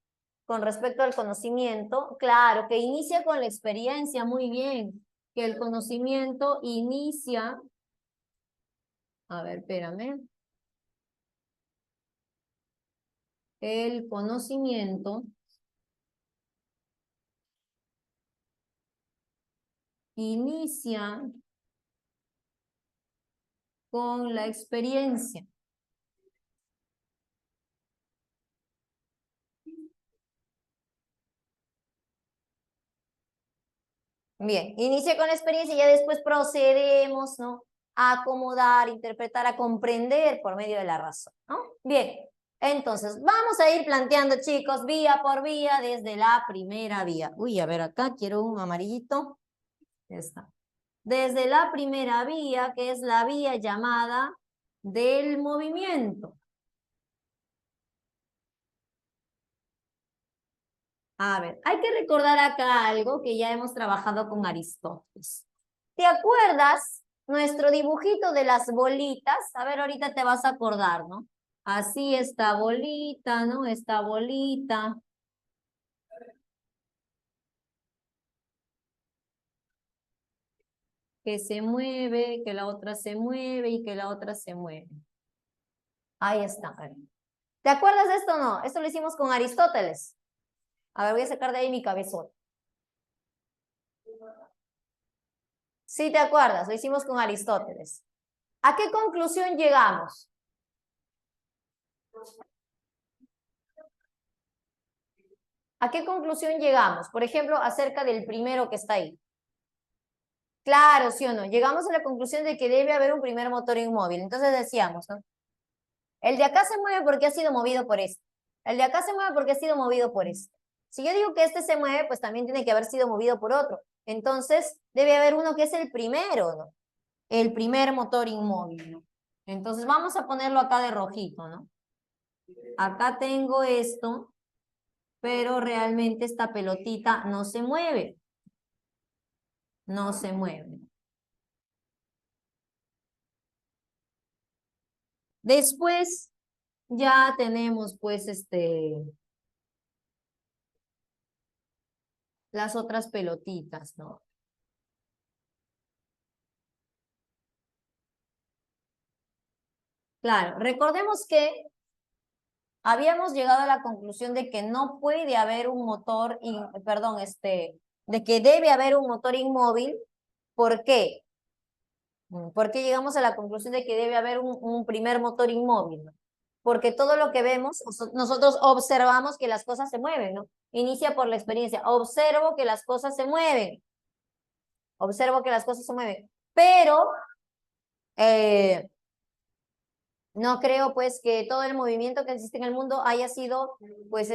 con respecto al conocimiento? Claro, que inicia con la experiencia, muy bien. que el conocimiento inicia, a ver, espérame, el conocimiento inicia con la experiencia. Bien, inicia con la experiencia y ya después procedemos, ¿no? A acomodar, interpretar, a comprender por medio de la razón, ¿no? Bien, entonces vamos a ir planteando, chicos, vía por vía desde la primera vía. Uy, a ver acá, quiero un amarillito. Ya está. Desde la primera vía, que es la vía llamada del movimiento. A ver, hay que recordar acá algo que ya hemos trabajado con Aristóteles. ¿Te acuerdas nuestro dibujito de las bolitas? A ver, ahorita te vas a acordar, ¿no? Así esta bolita, ¿no? Esta bolita. Que se mueve, que la otra se mueve y que la otra se mueve. Ahí está. ¿Te acuerdas de esto o no? Esto lo hicimos con Aristóteles. A ver, voy a sacar de ahí mi cabezón. Sí, te acuerdas, lo hicimos con Aristóteles. ¿A qué conclusión llegamos? ¿A qué conclusión llegamos? Por ejemplo, acerca del primero que está ahí. Claro, ¿sí o no? Llegamos a la conclusión de que debe haber un primer motor inmóvil. Entonces decíamos, ¿no? El de acá se mueve porque ha sido movido por este. El de acá se mueve porque ha sido movido por este. Si yo digo que este se mueve, pues también tiene que haber sido movido por otro. Entonces, debe haber uno que es el primero, ¿no? El primer motor inmóvil, ¿no? Entonces, vamos a ponerlo acá de rojito, ¿no? Acá tengo esto, pero realmente esta pelotita no se mueve. No se mueve. Después, ya tenemos, pues, las otras pelotitas, ¿no? Claro, recordemos que habíamos llegado a la conclusión de que no puede haber un motor, perdón, de que debe haber un motor inmóvil. ¿Por qué? ¿Por qué llegamos a la conclusión de que debe haber un primer motor inmóvil? ¿No? Porque todo lo que vemos, nosotros observamos que las cosas se mueven, ¿no? Inicia por la experiencia. Observo que las cosas se mueven. Observo que las cosas se mueven. Pero eh, no creo pues que todo el movimiento que existe en el mundo haya sido pues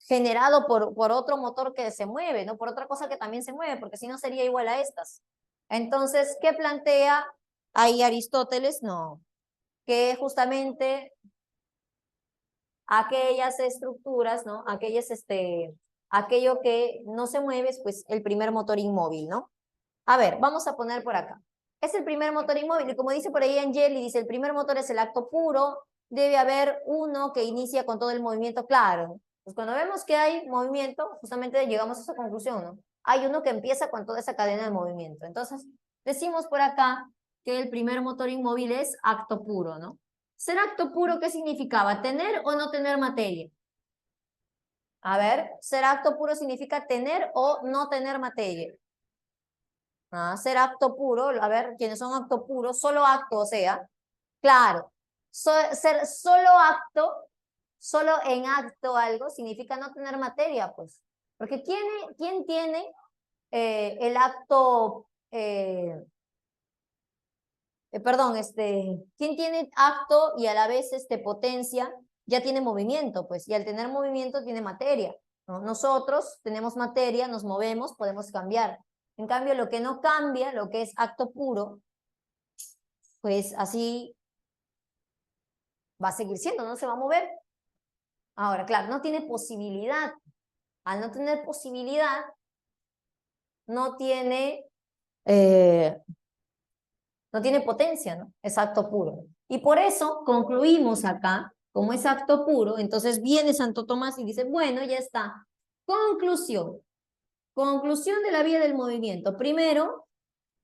generado por otro motor que se mueve, ¿no? Por otra cosa que también se mueve, porque si no sería igual a estas. Entonces, ¿qué plantea ahí Aristóteles? No, que justamente aquellas estructuras, ¿no? Aquello que no se mueve es pues el primer motor inmóvil, ¿no? A ver, vamos a poner por acá. Es el primer motor inmóvil y como dice por ahí Angeli, dice el primer motor es el acto puro, debe haber uno que inicia con todo el movimiento, claro. Pues cuando vemos que hay movimiento, justamente llegamos a esa conclusión, ¿no? Hay uno que empieza con toda esa cadena de movimiento. Entonces, decimos por acá que el primer motor inmóvil es acto puro, ¿no? ¿Ser acto puro qué significaba? ¿Tener o no tener materia? A ver, ser acto puro significa tener o no tener materia. Ser acto puro, a ver, ¿quiénes son acto puro? Solo acto, o sea, claro, ser solo en acto algo, significa no tener materia, pues. Porque ¿quién tiene el acto, perdón, ¿quién tiene acto y a la vez potencia? Ya tiene movimiento, pues, y al tener movimiento tiene materia, ¿no? Nosotros tenemos materia, nos movemos, podemos cambiar. En cambio, lo que no cambia, lo que es acto puro, pues así va a seguir siendo, no se va a mover. Ahora, claro, no tiene posibilidad. Al no tener posibilidad, no tiene, eh, no tiene potencia, ¿no? Es acto puro. Y por eso concluimos acá, como es acto puro, entonces viene Santo Tomás y dice, bueno, ya está. Conclusión. Conclusión de la vía del movimiento. Primero,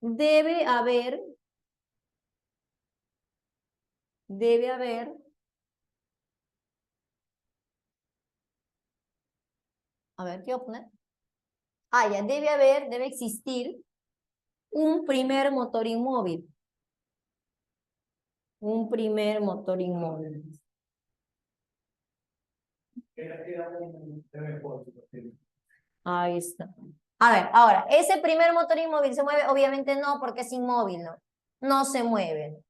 debe haber, a ver, ¿qué voy a poner? Ya, debe existir un primer motor inmóvil. Un primer motor inmóvil. Ahí está. A ver, ahora, ¿ese primer motor inmóvil se mueve? Obviamente no, porque es inmóvil, ¿no? No se mueve.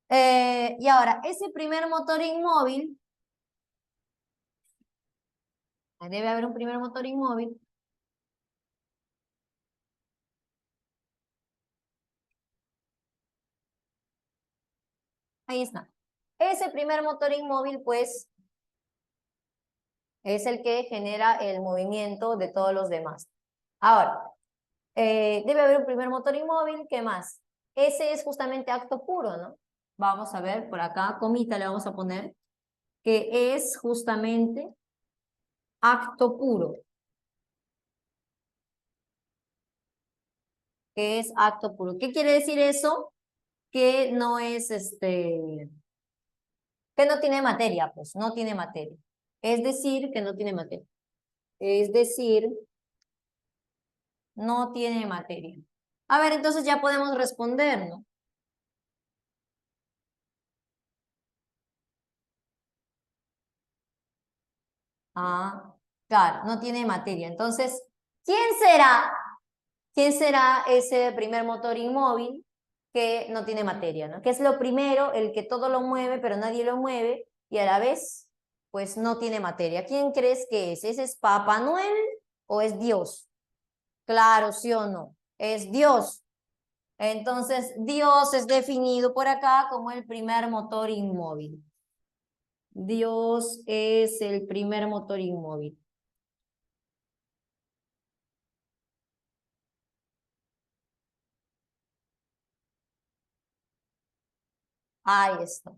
Y ahora, ese primer motor inmóvil, debe haber un primer motor inmóvil. Ahí está. Ese primer motor inmóvil, pues, es el que genera el movimiento de todos los demás. Ahora, debe haber un primer motor inmóvil, ¿qué más? Ese es justamente acto puro, ¿no? Vamos a ver, por acá, comita le vamos a poner, que es justamente acto puro. Que es acto puro. ¿Qué quiere decir eso? Que no es que no tiene materia, pues, no tiene materia. Es decir, que no tiene materia. Es decir, no tiene materia. A ver, entonces ya podemos responder, ¿no? Ah, claro, no tiene materia. Entonces, ¿quién será? ¿Quién será ese primer motor inmóvil que no tiene materia, ¿no? Que es lo primero, el que todo lo mueve, pero nadie lo mueve, y a la vez, pues no tiene materia. ¿Quién crees que es? ¿Ese es Papá Noel o es Dios? Claro, sí o no. Es Dios. Entonces, Dios es definido por acá como el primer motor inmóvil. Dios es el primer motor inmóvil. Ahí está.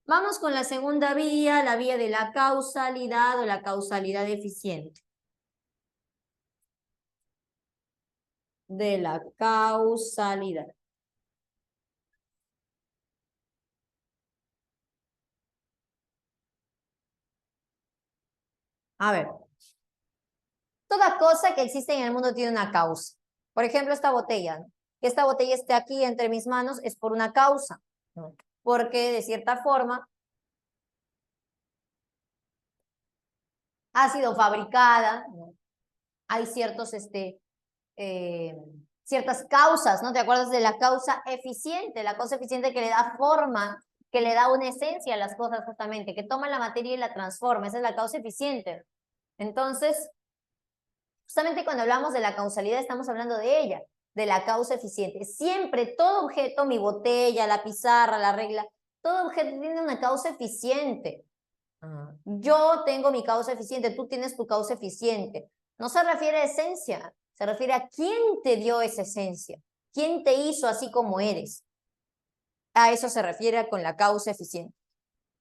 Vamos con la segunda vía, la vía de la causalidad o la causalidad eficiente. De la causalidad. A ver, toda cosa que existe en el mundo tiene una causa. Por ejemplo, esta botella, ¿no? Que esta botella esté aquí entre mis manos es por una causa, ¿no? Porque de cierta forma ha sido fabricada, ¿no? Hay eh, ciertas causas, ¿no? ¿Te acuerdas de la causa eficiente? La causa eficiente que le da forma, que le da una esencia a las cosas justamente, que toma la materia y la transforma. Esa es la causa eficiente. Entonces, justamente cuando hablamos de la causalidad estamos hablando de ella, de la causa eficiente. Siempre todo objeto, mi botella, la pizarra, la regla, todo objeto tiene una causa eficiente. Yo tengo mi causa eficiente, tú tienes tu causa eficiente. No se refiere a esencia, se refiere a quién te dio esa esencia, quién te hizo así como eres. A eso se refiere con la causa eficiente.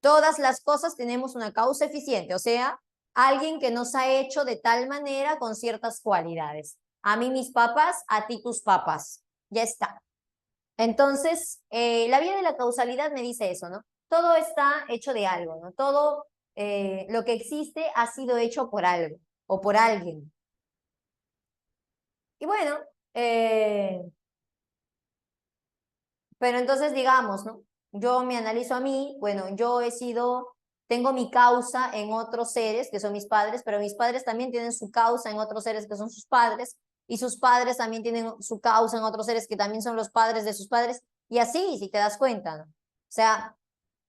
Todas las cosas tenemos una causa eficiente, o sea, alguien que nos ha hecho de tal manera con ciertas cualidades. A mí mis papás, a ti tus papás. Ya está. Entonces, la vía de la causalidad me dice eso, ¿no? Todo está hecho de algo, ¿no? Todo lo que existe ha sido hecho por algo o por alguien. Y bueno, pero entonces digamos, ¿no? Yo me analizo a mí, bueno, tengo mi causa en otros seres, que son mis padres, pero mis padres también tienen su causa en otros seres que son sus padres, y sus padres también tienen su causa en otros seres que también son los padres de sus padres, y así, si te das cuenta, ¿no? O sea,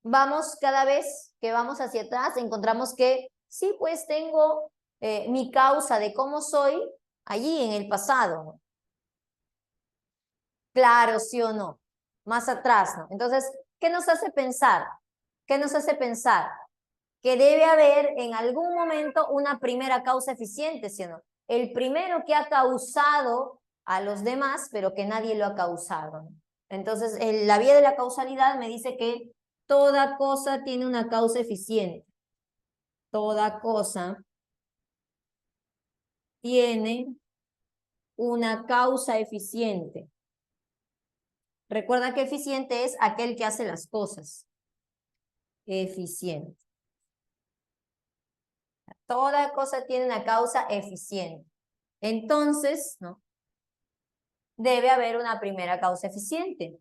vamos cada vez que vamos hacia atrás, encontramos que sí, pues tengo mi causa de cómo soy allí en el pasado, ¿no? Claro, sí o no, más atrás, ¿no? Entonces, ¿qué nos hace pensar? ¿Qué nos hace pensar? Que debe haber en algún momento una primera causa eficiente, ¿sí o no? El primero que ha causado a los demás, pero que nadie lo ha causado, ¿no? Entonces, la vía de la causalidad me dice que toda cosa tiene una causa eficiente. Toda cosa tiene una causa eficiente. Recuerda que eficiente es aquel que hace las cosas. Eficiente. Toda cosa tiene una causa eficiente. Entonces, ¿no? Debe haber una primera causa eficiente.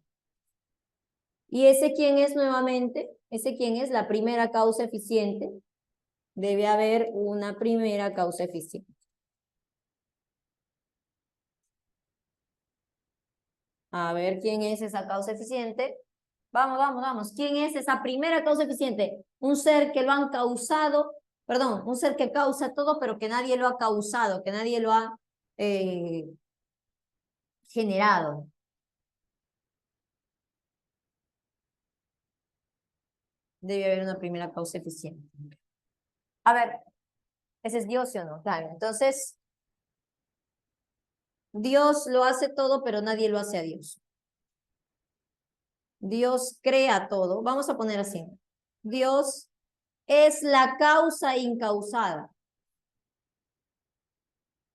¿Y ese quién es nuevamente? ¿Ese quién es la primera causa eficiente? Debe haber una primera causa eficiente. A ver quién es esa causa eficiente. Vamos, vamos, vamos. ¿Quién es esa primera causa eficiente? Un ser que lo han causado, perdón, un ser que causa todo, pero que nadie lo ha causado, que nadie lo ha generado. Debe haber una primera causa eficiente. A ver, ¿ese es Dios, sí o no? Claro, entonces, Dios lo hace todo, pero nadie lo hace a Dios. Dios crea todo. Vamos a poner así. Dios es la causa incausada.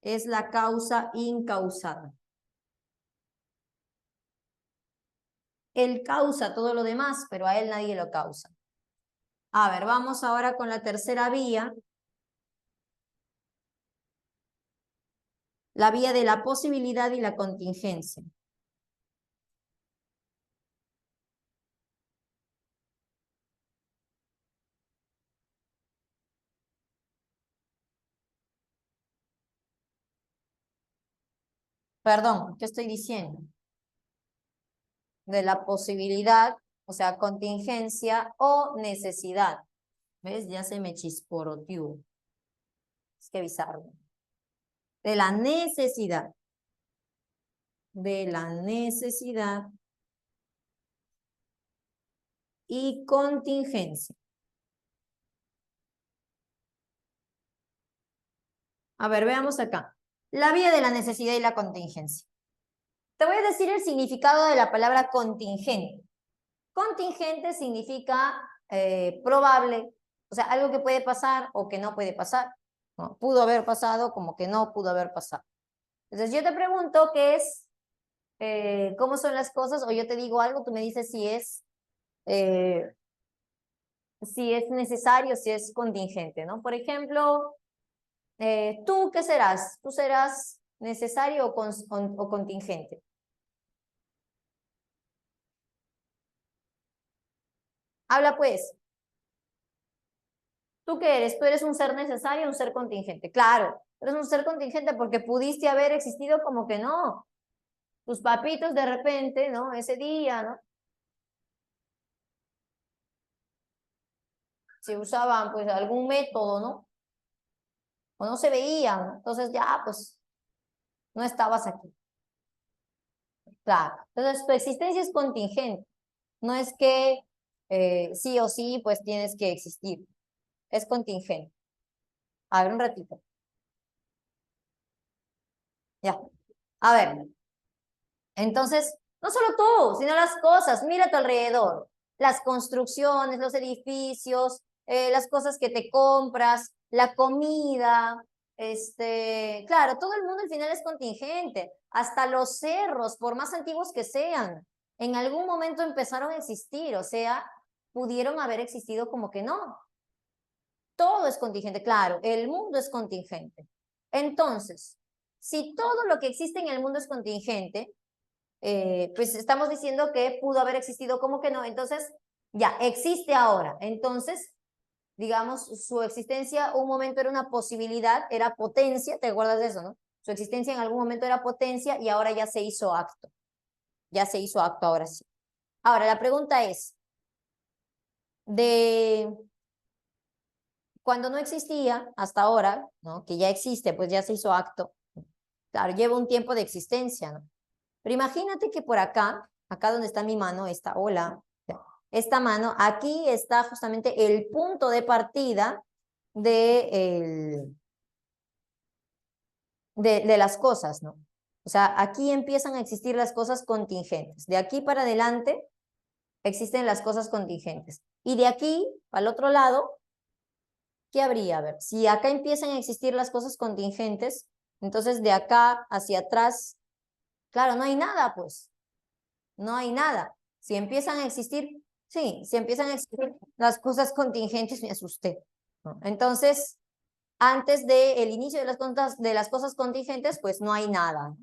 Es la causa incausada. Él causa todo lo demás, pero a él nadie lo causa. A ver, vamos ahora con la tercera vía. La vía de la posibilidad y la contingencia. Perdón, ¿qué estoy diciendo? De la posibilidad, o sea, contingencia o necesidad. ¿Ves? Ya se me chisporoteó. Es que bizarro. De la necesidad. De la necesidad y contingencia. A ver, veamos acá. La vía de la necesidad y la contingencia. Te voy a decir el significado de la palabra contingente. Contingente significa probable, o sea, algo que puede pasar o que no puede pasar. ¿No? Pudo haber pasado como que no pudo haber pasado. Entonces yo te pregunto qué es, cómo son las cosas, o yo te digo algo, tú me dices si es necesario, si es contingente, ¿no? Por ejemplo, ¿tú qué serás? ¿Tú serás necesario o contingente? Habla pues. ¿Tú qué eres? ¿Tú eres un ser necesario o un ser contingente? Claro, eres un ser contingente porque pudiste haber existido como que no. Tus papitos de repente, ¿no? Ese día, ¿no? Se usaban pues algún método, ¿no? O no se veían, ¿no? Entonces ya pues no estabas aquí. Claro. Entonces tu existencia es contingente. No es que sí o sí pues tienes que existir. Es contingente. A ver un ratito. Ya. A ver. Entonces, no solo tú, sino las cosas, mira a tu alrededor, las construcciones, los edificios, las cosas que te compras, la comida, claro, todo el mundo al final es contingente, hasta los cerros, por más antiguos que sean, en algún momento empezaron a existir, o sea, pudieron haber existido como que no. Todo es contingente, claro, el mundo es contingente. Entonces, si todo lo que existe en el mundo es contingente, pues estamos diciendo que pudo haber existido como que no, entonces ya existe ahora, entonces digamos su existencia un momento era una posibilidad, era potencia, ¿te acuerdas de eso, no? Su existencia en algún momento era potencia y ahora ya se hizo acto ahora sí. Ahora la pregunta es, de cuando no existía hasta ahora, ¿no? Que ya existe, pues ya se hizo acto, claro, lleva un tiempo de existencia, ¿no? Pero imagínate que por acá donde está mi mano, esta mano, aquí está justamente el punto de partida de las cosas, ¿no? O sea, aquí empiezan a existir las cosas contingentes. De aquí para adelante existen las cosas contingentes. Y de aquí, al otro lado, ¿qué habría? A ver, si acá empiezan a existir las cosas contingentes, Entonces, de acá hacia atrás, claro, no hay nada, pues. No hay nada. Si empiezan a existir, sí, si empiezan a existir las cosas contingentes, me asusté, ¿no? Entonces, antes del inicio de las cosas contingentes, pues no hay nada.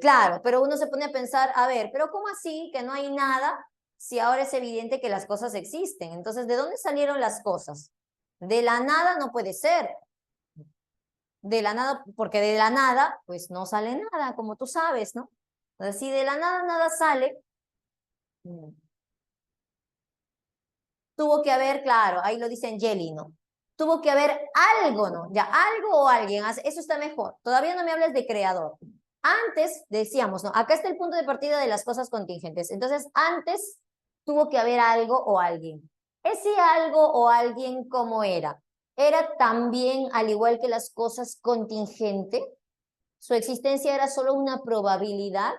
Claro, pero uno se pone a pensar, a ver, pero ¿cómo así que no hay nada si ahora es evidente que las cosas existen? Entonces, ¿de dónde salieron las cosas? De la nada no puede ser. De la nada, porque de la nada, pues no sale nada, como tú sabes, ¿no? Entonces, si de la nada nada sale, tuvo que haber, claro, ahí lo dice Angeli, ¿no? Tuvo que haber algo, ¿no? Ya, algo o alguien, eso está mejor. Todavía no me hables de creador. Antes decíamos, ¿no? Acá está el punto de partida de las cosas contingentes. Entonces, antes tuvo que haber algo o alguien. Ese algo o alguien, ¿cómo era? Era también, al igual que las cosas contingentes, su existencia era solo una probabilidad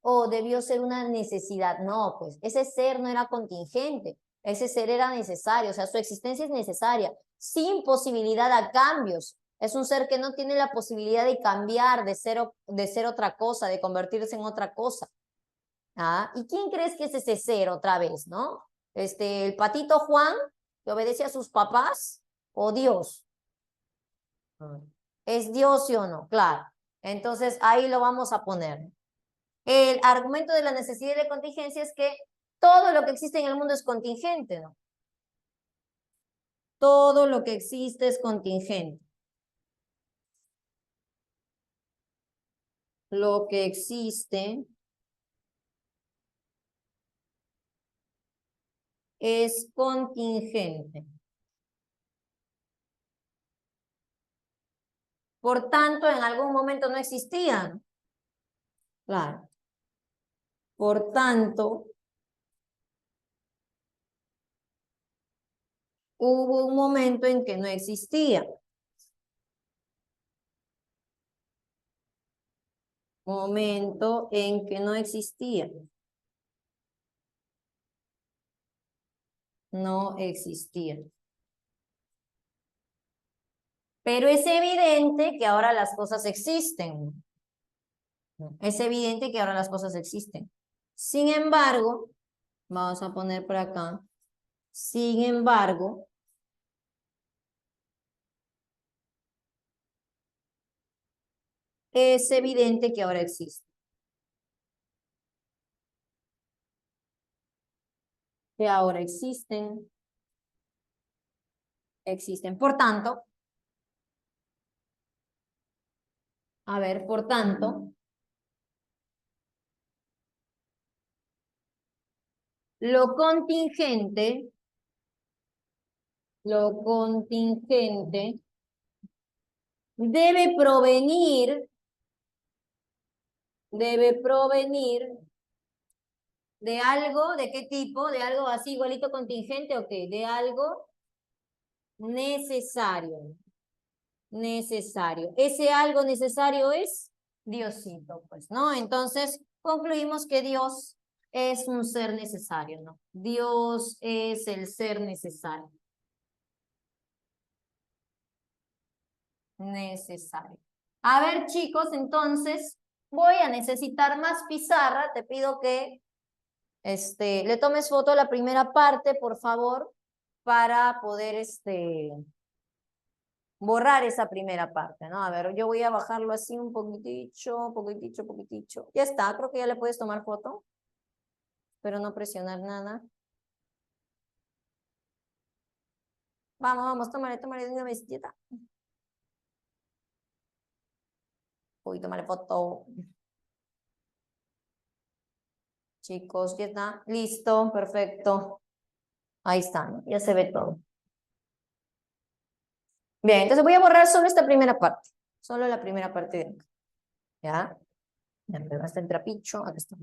o debió ser una necesidad. No, pues ese ser no era contingente, ese ser era necesario, o sea, su existencia es necesaria, sin posibilidad a cambios. Es un ser que no tiene la posibilidad de cambiar, de ser otra cosa, de convertirse en otra cosa. ¿Ah? ¿Y quién crees que es ese ser otra vez, no? El patito Juan, que obedece a sus papás, o Dios. ¿Es Dios, sí o no? Claro. Entonces ahí lo vamos a poner. El argumento de la necesidad de contingencia es que todo lo que existe en el mundo es contingente, ¿no? Todo lo que existe es contingente. Lo que existe es contingente. Por tanto, en algún momento no existían. Claro. Por tanto, hubo un momento en que no existía. Momento en que no existía. No existía. Pero es evidente que ahora las cosas existen. Es evidente que ahora las cosas existen. Sin embargo, vamos a poner por acá, sin embargo, es evidente que ahora existe. Que ahora existen, existen. Por tanto, a ver, por tanto, lo contingente, lo contingente debe provenir de algo, ¿de qué tipo? ¿De algo así igualito contingente o qué? De algo necesario. Necesario. Ese algo necesario es Diosito, pues, ¿no? Entonces, concluimos que Dios es un ser necesario, ¿no? Dios es el ser necesario. Necesario. A ver, chicos, entonces voy a necesitar más pizarra. Te pido que le tomes foto a la primera parte, por favor, para poder borrar esa primera parte, ¿no? A ver, yo voy a bajarlo así un poquiticho, poquiticho, poquiticho. Ya está, creo que ya le puedes tomar foto, pero no presionar nada. Vamos, vamos, tómale de una vez, ya está. Uy, tómale foto. Chicos, ya está. Listo, perfecto. Ahí está, ¿no? Ya se ve todo. Bien, entonces voy a borrar solo esta primera parte. Solo la primera parte de acá. ¿Ya? Ya me basta el trapicho. Acá está.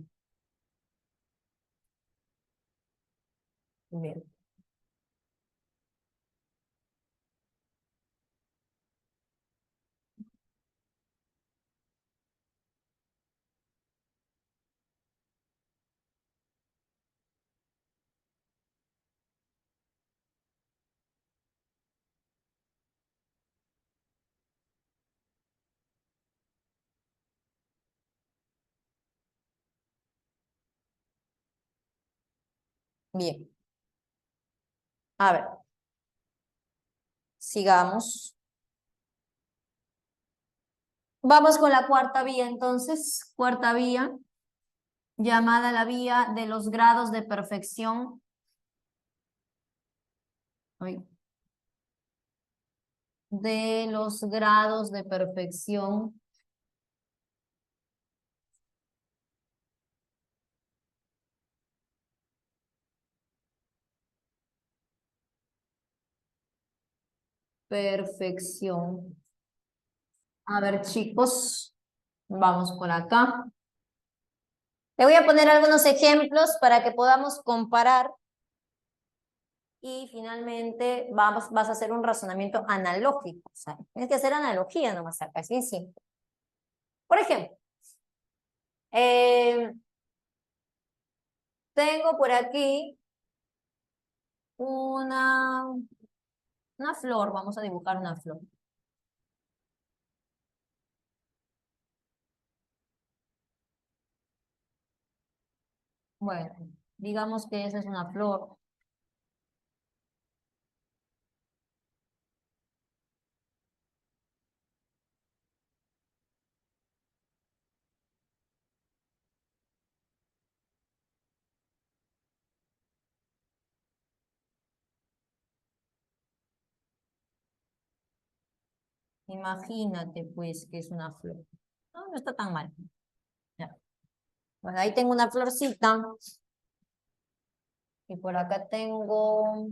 Bien. Bien. A ver. Sigamos. Vamos con la cuarta vía, entonces. Cuarta vía, llamada la vía de los grados de perfección. Ay. De los grados de perfección. Perfección. A ver, chicos, vamos por acá. Le voy a poner algunos ejemplos para que podamos comparar y finalmente vas a hacer un razonamiento analógico. O sea, tienes que hacer analogía nomás acá, es bien simple. Por ejemplo, tengo por aquí una flor, vamos a dibujar una flor. Bueno, digamos que esa es una flor. Imagínate pues que es una flor. No, no está tan mal. Ya. Bueno, ahí tengo una florcita. Y por acá tengo,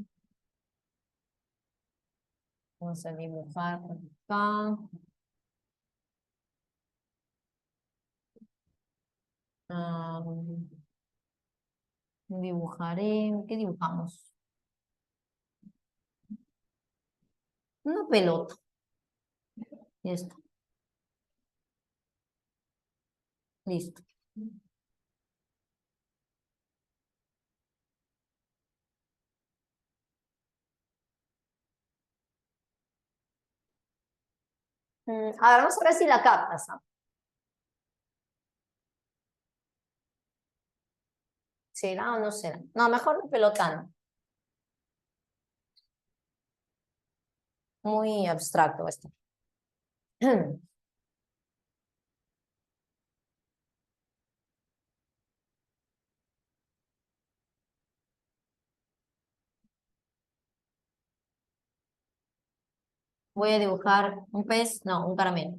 vamos a dibujar por acá. Ah, dibujaré, ¿qué dibujamos? Una pelota. Y esto, listo. A ver, vamos a ver si la captas, ¿no? ¿Será o no será? No, mejor la pelota no. Muy abstracto esto. Voy a dibujar un pez, no, un caramelo.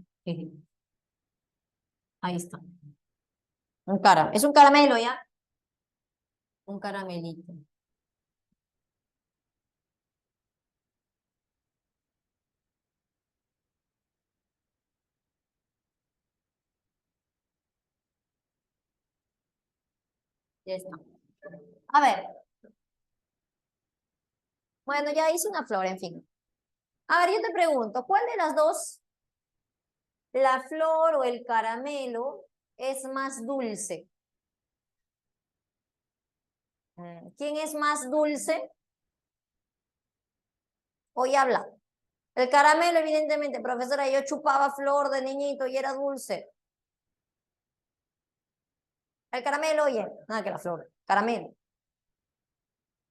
Ahí está. Es un caramelo ya. Un caramelito. Ya está. A ver, bueno, ya hice una flor, en fin. A ver, yo te pregunto, ¿cuál de las dos, la flor o el caramelo, es más dulce? ¿Quién es más dulce? Hoy habla. El caramelo, evidentemente, profesora, yo chupaba flor de niñito y era dulce. El caramelo, oye, nada que la flor. Caramelo.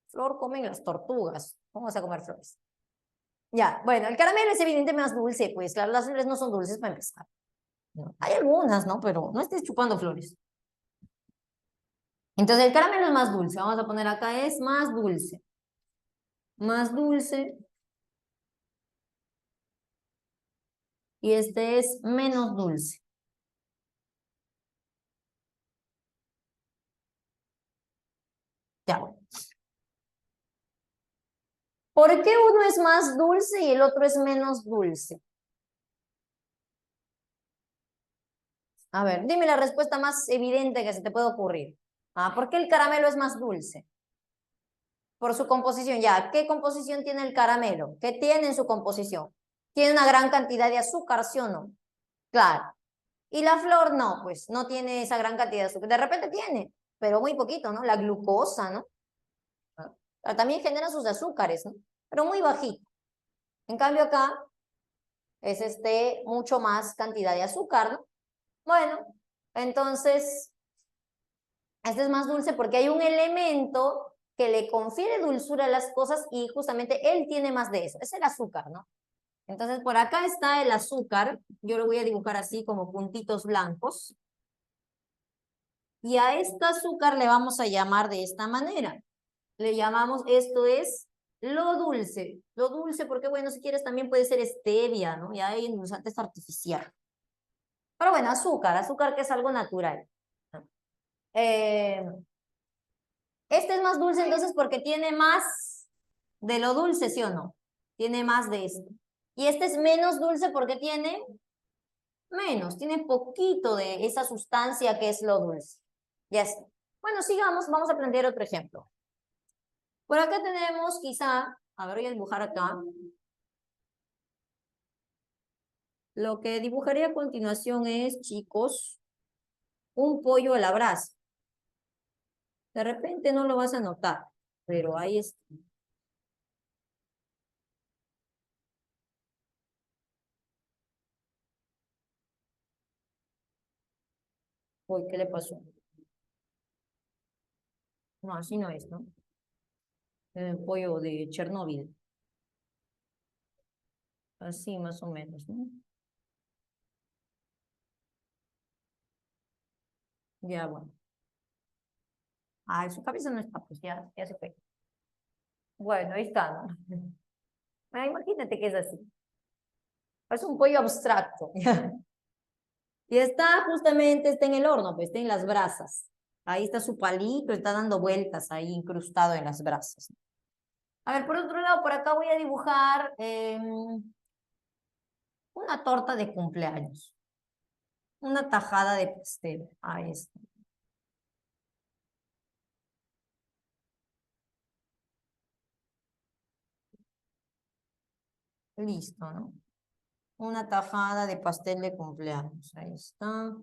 Flor comen las tortugas. ¿Cómo vas a comer flores? Ya, bueno, el caramelo es evidentemente más dulce, pues claro, las flores no son dulces para empezar. ¿No? Hay algunas, ¿no? Pero no estés chupando flores. Entonces el caramelo es más dulce. Vamos a poner acá, es más dulce. Más dulce. Y este es menos dulce. Ya. ¿Por qué uno es más dulce y el otro es menos dulce? A ver, dime la respuesta más evidente que se te puede ocurrir. ¿Por qué el caramelo es más dulce? Por su composición, ya. ¿Qué composición tiene el caramelo? ¿Qué tiene en su composición? Tiene una gran cantidad de azúcar, ¿sí o no? Claro. Y la flor no, pues no tiene esa gran cantidad de azúcar. De repente tiene, pero muy poquito, ¿no? La glucosa, ¿no? También genera sus azúcares, ¿no? Pero muy bajito. En cambio acá es mucho más cantidad de azúcar, ¿no? Bueno, entonces, este es más dulce porque hay un elemento que le confiere dulzura a las cosas y justamente él tiene más de eso. Es el azúcar, ¿no? Entonces, por acá está el azúcar. Yo lo voy a dibujar así como puntitos blancos. Y a este azúcar le vamos a llamar de esta manera. Le llamamos, esto es lo dulce. Lo dulce porque, bueno, si quieres también puede ser stevia, ¿no? Ya hay endulzantes artificiales. Pero bueno, azúcar, azúcar que es algo natural. Eh, este es más dulce entonces porque tiene más de lo dulce, ¿sí o no? Tiene más de esto. Y este es menos dulce porque tiene menos, tiene poquito de esa sustancia que es lo dulce. Ya está. Bueno, sigamos, vamos a plantear otro ejemplo. Por acá tenemos quizá, a ver, voy a dibujar acá. Lo que dibujaré a continuación es, chicos, un pollo a la brasa. De repente no lo vas a notar, pero ahí está. Uy, ¿qué le pasó? No, así no es, ¿no? El pollo de Chernóbil. Así más o menos, ¿no? Ya, bueno. Ah, su cabeza no está, pues ya se fue. Bueno, ahí está, ¿no? Ah, imagínate que es así. Es un pollo abstracto. Y está justamente, está en el horno, pues está en las brasas. Ahí está su palito, está dando vueltas ahí incrustado en las brasas. A ver, por otro lado, por acá voy a dibujar una torta de cumpleaños. Una tajada de pastel. Ahí está. Listo, ¿no? Una tajada de pastel de cumpleaños. Ahí está.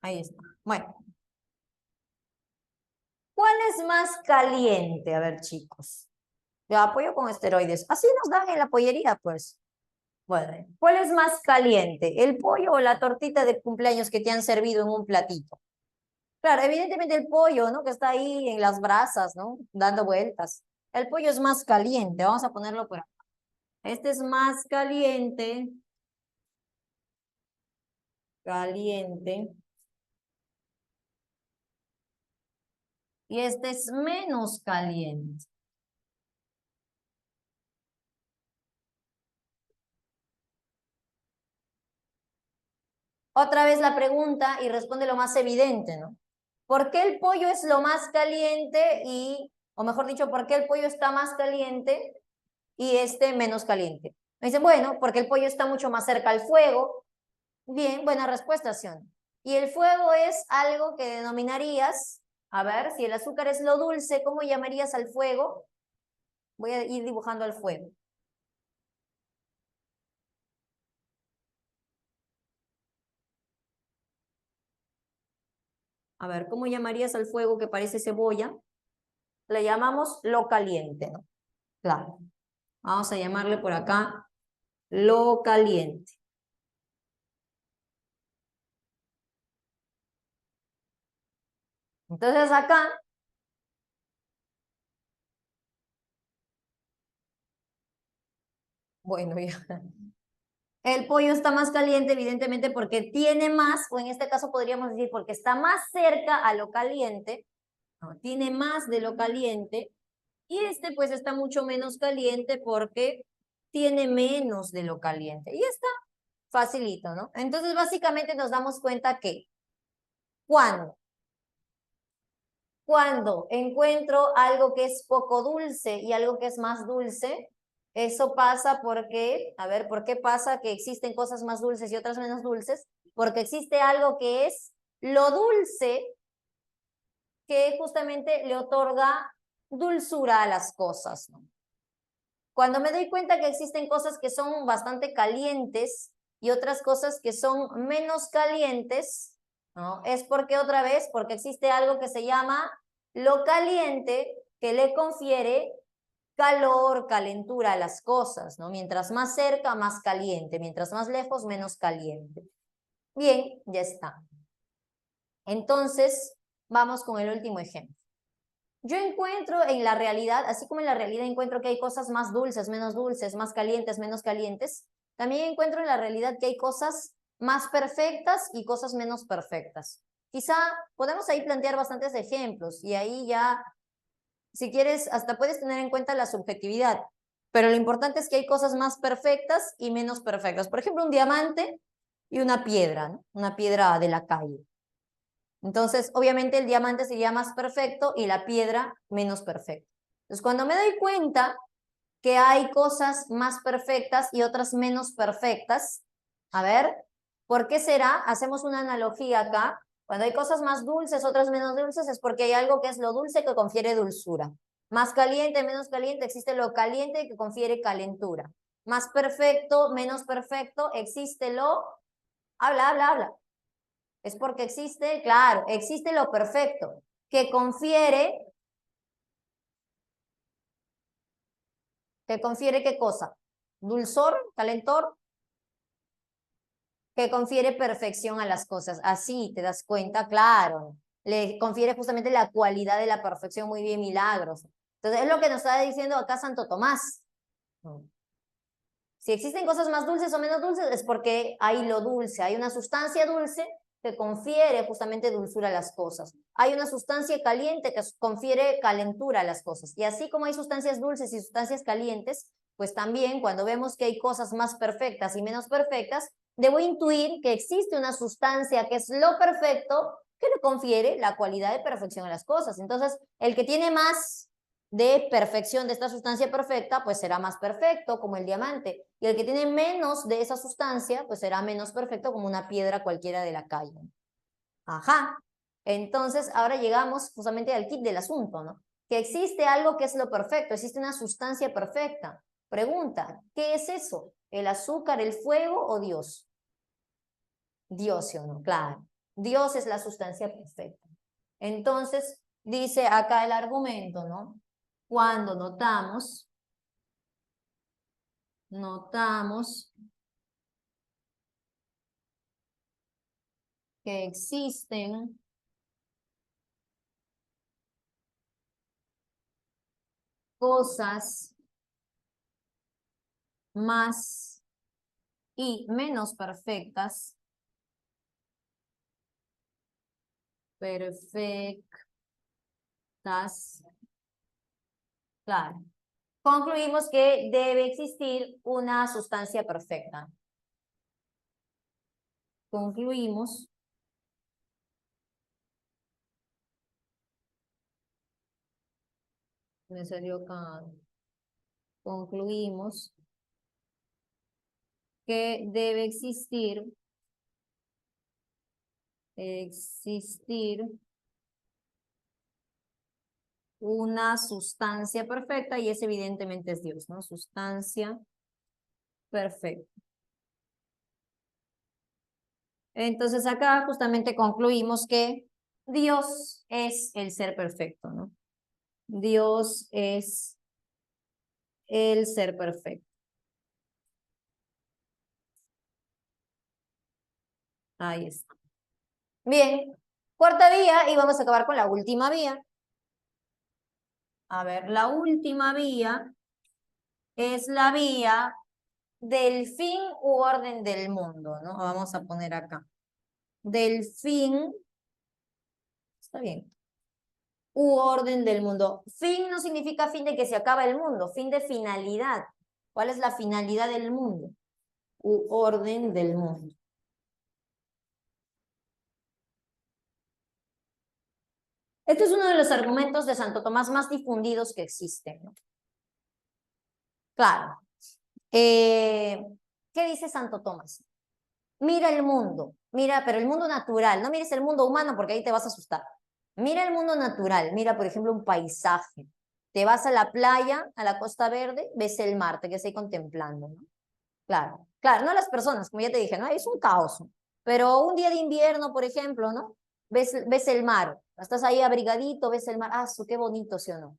Ahí está. Bueno, ¿cuál es más caliente? A ver, chicos. Yo apoyo con esteroides. Así nos dan en la pollería, pues. Bueno, ¿cuál es más caliente? ¿El pollo o la tortita de cumpleaños que te han servido en un platito? Claro, evidentemente el pollo, ¿no? Que está ahí en las brasas, ¿no? Dando vueltas. El pollo es más caliente. Vamos a ponerlo por acá. Este es más caliente. Caliente. Y este es menos caliente. Otra vez la pregunta y responde lo más evidente, ¿no? ¿Por qué el pollo es lo más caliente o mejor dicho, por qué el pollo está más caliente y este menos caliente? Me dicen, bueno, porque el pollo está mucho más cerca al fuego. Bien, buena respuesta, Sion. Y el fuego es algo que denominarías, a ver, si el azúcar es lo dulce, ¿cómo llamarías al fuego? Voy a ir dibujando al fuego. A ver, ¿cómo llamarías al fuego que parece cebolla? Le llamamos lo caliente, ¿no? Claro. Vamos a llamarle por acá lo caliente. Entonces acá, bueno, ya. El pollo está más caliente, evidentemente, porque tiene más, o en este caso podríamos decir porque está más cerca a lo caliente, ¿no? Tiene más de lo caliente, y este pues está mucho menos caliente porque tiene menos de lo caliente. Y está facilito, ¿no? Entonces básicamente nos damos cuenta que cuando Cuando encuentro algo que es poco dulce y algo que es más dulce, eso pasa porque, a ver, ¿por qué pasa que existen cosas más dulces y otras menos dulces? Porque existe algo que es lo dulce que justamente le otorga dulzura a las cosas, ¿no? Cuando me doy cuenta que existen cosas que son bastante calientes y otras cosas que son menos calientes, ¿no? Es porque otra vez, porque existe algo que se llama lo caliente que le confiere calor, calentura a las cosas, ¿no? Mientras más cerca, más caliente, mientras más lejos, menos caliente. Bien, ya está. Entonces, vamos con el último ejemplo. Yo encuentro en la realidad, así como en la realidad encuentro que hay cosas más dulces, más calientes, menos calientes, también encuentro en la realidad que hay cosas más perfectas y cosas menos perfectas. Quizá podemos ahí plantear bastantes ejemplos y ahí ya, si quieres, hasta puedes tener en cuenta la subjetividad, pero lo importante es que hay cosas más perfectas y menos perfectas. Por ejemplo, un diamante y una piedra, ¿no? Una piedra de la calle. Entonces, obviamente el diamante sería más perfecto y la piedra menos perfecta. Entonces, cuando me doy cuenta que hay cosas más perfectas y otras menos perfectas, a ver, ¿por qué será? Hacemos una analogía acá. Cuando hay cosas más dulces, otras menos dulces, es porque hay algo que es lo dulce que confiere dulzura. Más caliente, menos caliente, existe lo caliente que confiere calentura. Más perfecto, menos perfecto, existe lo... Habla. Es porque existe, claro, existe lo perfecto, que confiere ¿qué cosa? Dulzor, calentor, que confiere perfección a las cosas. Así te das cuenta, claro. Le confiere justamente la cualidad de la perfección, muy bien, milagros. Entonces, es lo que nos está diciendo acá Santo Tomás. Si existen cosas más dulces o menos dulces, es porque hay lo dulce, hay una sustancia dulce que confiere justamente dulzura a las cosas. Hay una sustancia caliente que confiere calentura a las cosas. Y así como hay sustancias dulces y sustancias calientes, pues también cuando vemos que hay cosas más perfectas y menos perfectas, debo intuir que existe una sustancia que es lo perfecto que le confiere la cualidad de perfección a las cosas. Entonces, el que tiene más de perfección de esta sustancia perfecta, pues será más perfecto como el diamante. Y el que tiene menos de esa sustancia, pues será menos perfecto como una piedra cualquiera de la calle. Ajá. Entonces, ahora llegamos justamente al kit del asunto, ¿no? Que existe algo que es lo perfecto, existe una sustancia perfecta. Pregunta, ¿qué es eso? ¿El azúcar, el fuego o Dios? Dios, ¿sí o no? Claro. Dios es la sustancia perfecta. Entonces, dice acá el argumento, ¿no? Cuando notamos que existen cosas más y menos perfectas, claro. Concluimos que debe existir una sustancia perfecta. Concluimos me salió acá. Concluimos que debe existir una sustancia perfecta y ese evidentemente es Dios, ¿no? Sustancia perfecta. Entonces acá justamente concluimos que Dios es el ser perfecto, ¿no? Dios es el ser perfecto. Ahí está. Bien, cuarta vía y vamos a acabar con la última vía. A ver, la última vía es la vía del fin u orden del mundo, ¿no? Vamos a poner acá. Del fin, está bien, u orden del mundo. Fin no significa fin de que se acaba el mundo, fin de finalidad. ¿Cuál es la finalidad del mundo? U orden del mundo. Este es uno de los argumentos de Santo Tomás más difundidos que existen, ¿no? Claro. ¿Qué dice Santo Tomás? Mira el mundo, mira, pero el mundo natural, no mires el mundo humano porque ahí te vas a asustar. Mira el mundo natural, mira, por ejemplo, un paisaje. Te vas a la playa, a la Costa Verde, ves el mar, te quedas ahí contemplando, ¿no? Claro, no las personas, como ya te dije, ¿no? Es un caos, ¿no? Pero un día de invierno, por ejemplo, ¿no? Ves el mar, estás ahí abrigadito, ves el mar, ¡ah, qué bonito, sí o no!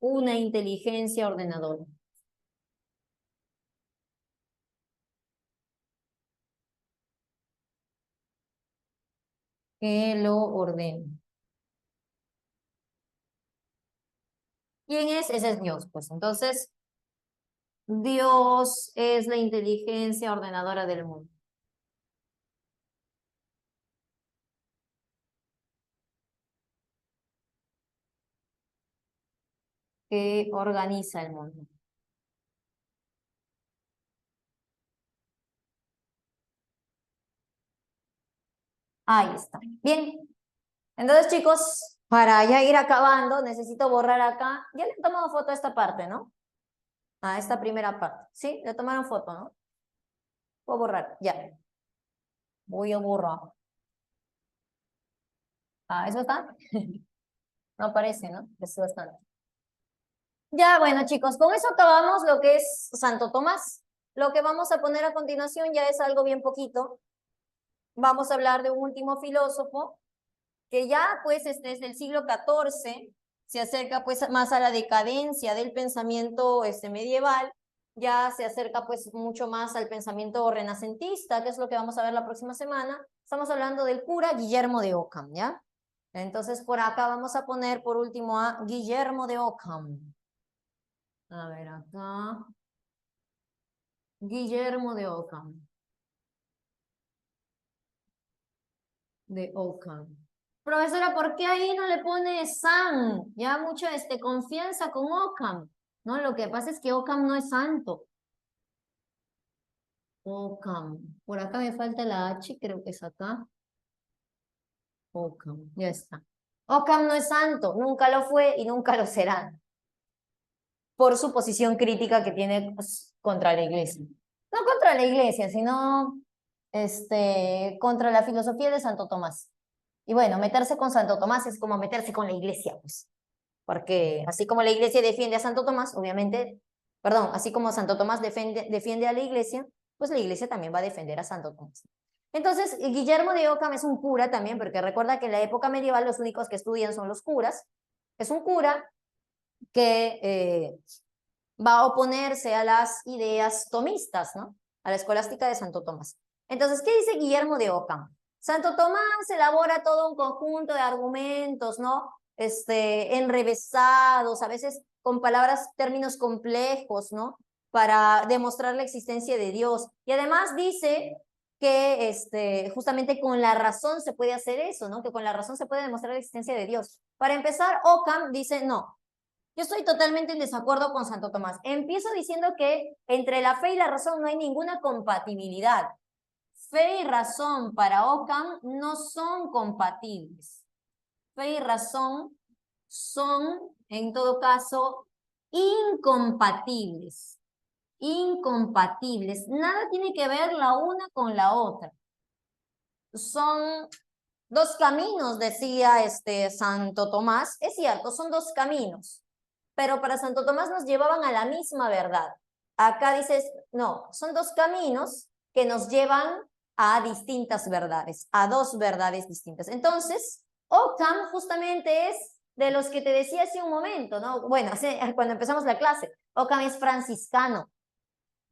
una inteligencia ordenadora. Que lo ordene. ¿Quién es? Ese es Dios. Pues entonces, Dios es la inteligencia ordenadora del mundo. Que organiza el mundo. Ahí está. Bien. Entonces, chicos, para ya ir acabando, necesito borrar acá. Ya le he tomado foto a esta parte, ¿no? A esta primera parte. ¿Sí? Le tomaron foto, ¿no? Voy a borrar. Ya. Voy a borrar. Ah, ¿eso está? No aparece, ¿no? Eso está. Ya, bueno, chicos, con eso acabamos lo que es Santo Tomás. Lo que vamos a poner a continuación ya es algo bien poquito. Vamos a hablar de un último filósofo que ya pues desde el siglo XIV se acerca pues más a la decadencia del pensamiento medieval, ya se acerca pues mucho más al pensamiento renacentista, que es lo que vamos a ver la próxima semana. Estamos hablando del cura Guillermo de Ockham, ¿ya? Entonces por acá vamos a poner por último a Guillermo de Ockham. A ver acá. Guillermo de Ockham. De Ockham. Profesora, ¿por qué ahí no le pone San? Ya mucha confianza con Ockham. No, lo que pasa es que Ockham no es santo. Ockham. Por acá me falta la H, creo que es acá. Ockham, ya está. Ockham no es santo, nunca lo fue y nunca lo será. Por su posición crítica que tiene pues, contra la iglesia. No contra la iglesia, sino contra la filosofía de Santo Tomás. Y bueno, meterse con Santo Tomás es como meterse con la iglesia, pues. Porque así como la iglesia defiende a Santo Tomás, obviamente, perdón, así como Santo Tomás defiende a la iglesia, pues la iglesia también va a defender a Santo Tomás. Entonces, Guillermo de Ockham es un cura también, porque recuerda que en la época medieval los únicos que estudian son los curas. Es un cura que va a oponerse a las ideas tomistas, ¿no? A la escolástica de Santo Tomás. Entonces, ¿qué dice Guillermo de Ockham? Santo Tomás elabora todo un conjunto de argumentos, ¿no? Enrevesados, a veces con palabras, términos complejos, ¿no? Para demostrar la existencia de Dios. Y además dice que justamente con la razón se puede hacer eso, ¿no? Que con la razón se puede demostrar la existencia de Dios. Para empezar, Ockham dice, no, yo estoy totalmente en desacuerdo con Santo Tomás. Empiezo diciendo que entre la fe y la razón no hay ninguna compatibilidad. Fe y razón para Ockham no son compatibles. Fe y razón son, en todo caso, incompatibles. Incompatibles. Nada tiene que ver la una con la otra. Son dos caminos, decía Santo Tomás. Es cierto, son dos caminos, pero para Santo Tomás nos llevaban a la misma verdad. Acá dices, no, son dos caminos que nos llevan a distintas verdades, a dos verdades distintas. Entonces, Ockham justamente es de los que te decía hace un momento, ¿no? Bueno, cuando empezamos la clase, Ockham es franciscano,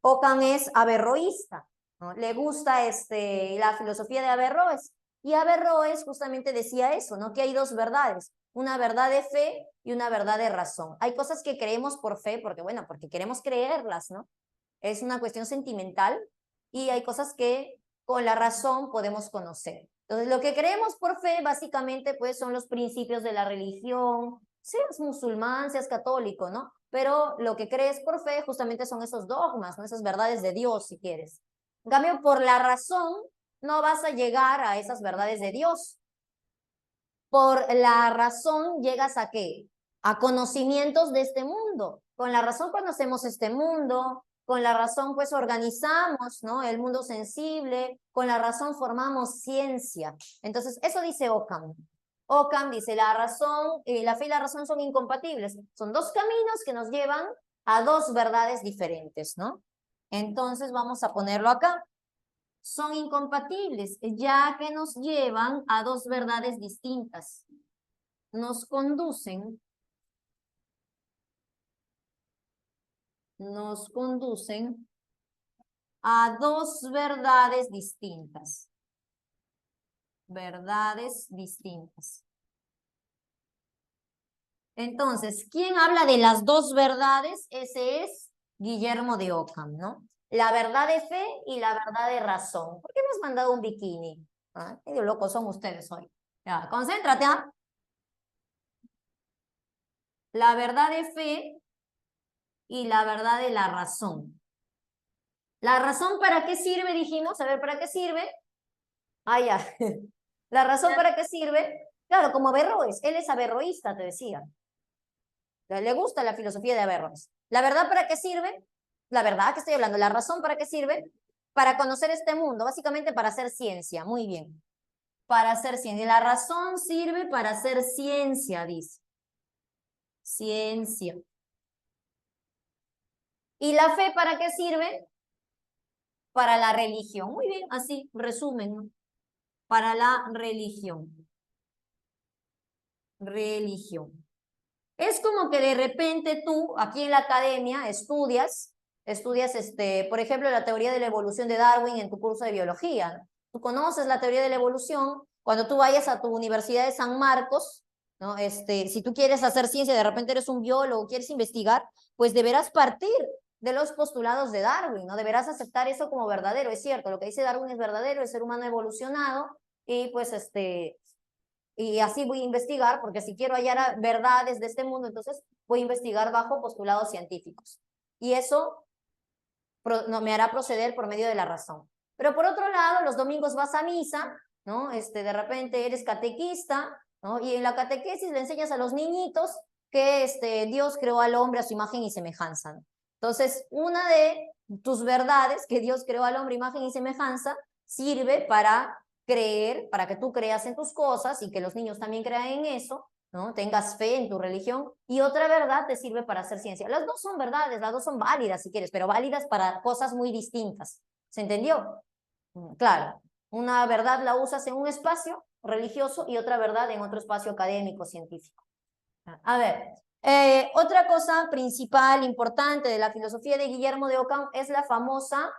Ockham es averroísta, ¿no? Le gusta la filosofía de Averroes. Y Averroes justamente decía eso, ¿no? Que hay dos verdades, una verdad de fe y una verdad de razón. Hay cosas que creemos por fe, porque bueno, porque queremos creerlas, ¿no? Es una cuestión sentimental y hay cosas que con la razón podemos conocer. Entonces, lo que creemos por fe, básicamente, pues son los principios de la religión, seas musulmán, seas católico, ¿no? Pero lo que crees por fe justamente son esos dogmas, ¿no? Esas verdades de Dios, si quieres. En cambio, por la razón, no vas a llegar a esas verdades de Dios. Por la razón llegas a ¿qué? A conocimientos de este mundo. Con la razón conocemos este mundo, con la razón pues organizamos, ¿no? El mundo sensible, con la razón formamos ciencia. Entonces, eso dice Ockham. Ockham dice, la razón, la fe y la razón son incompatibles. Son dos caminos que nos llevan a dos verdades diferentes, ¿no? Entonces, vamos a ponerlo acá. Son incompatibles, ya que nos llevan a dos verdades distintas. Nos conducen nos conducen a dos verdades distintas. Verdades distintas. Entonces, ¿quién habla de las dos verdades? Ese es Guillermo de Ockham, ¿no? La verdad de fe y la verdad de razón. ¿Por qué me has mandado un bikini? ¿Ah? Medio locos son ustedes hoy. Ya, concéntrate, ¿ah? La verdad de fe y la verdad de la razón. ¿La razón para qué sirve? Dijimos, a ver, ¿para qué sirve? Ah, ya. ¿La razón para qué sirve? Claro, como Averroes, él es averroísta, te decía. Le gusta la filosofía de Averroes. ¿La verdad para qué sirve? La verdad que estoy hablando. ¿La razón para qué sirve? Para conocer este mundo, básicamente para hacer ciencia. Muy bien. Para hacer ciencia. La razón sirve para hacer ciencia, dice. Ciencia. ¿Y la fe para qué sirve? Para la religión. Muy bien, así, resumen, ¿no? Para la religión. Religión. Es como que de repente tú, aquí en la academia, estudias, por ejemplo, la teoría de la evolución de Darwin en tu curso de biología, ¿no? Tú conoces la teoría de la evolución, cuando tú vayas a tu Universidad de San Marcos, ¿no? Si tú quieres hacer ciencia, de repente eres un biólogo, quieres investigar, pues deberás partir de los postulados de Darwin, ¿no? Deberás aceptar eso como verdadero, es cierto, lo que dice Darwin es verdadero, el ser humano ha evolucionado, y pues y así voy a investigar, porque si quiero hallar verdades de este mundo, entonces voy a investigar bajo postulados científicos. Y eso no, me hará proceder por medio de la razón. Pero por otro lado, los domingos vas a misa, ¿no? De repente eres catequista, ¿no? Y en la catequesis le enseñas a los niñitos que Dios creó al hombre a su imagen y semejanza, ¿no? Entonces, una de tus verdades, que Dios creó al hombre a imagen y semejanza, sirve para creer, para que tú creas en tus cosas y que los niños también crean en eso, ¿no? Tengas fe en tu religión, y otra verdad te sirve para hacer ciencia. Las dos son verdades, las dos son válidas si quieres, pero válidas para cosas muy distintas. ¿Se entendió? Claro, una verdad la usas en un espacio religioso y otra verdad en otro espacio académico, científico. A ver, otra cosa principal, importante de la filosofía de Guillermo de Ockham es la famosa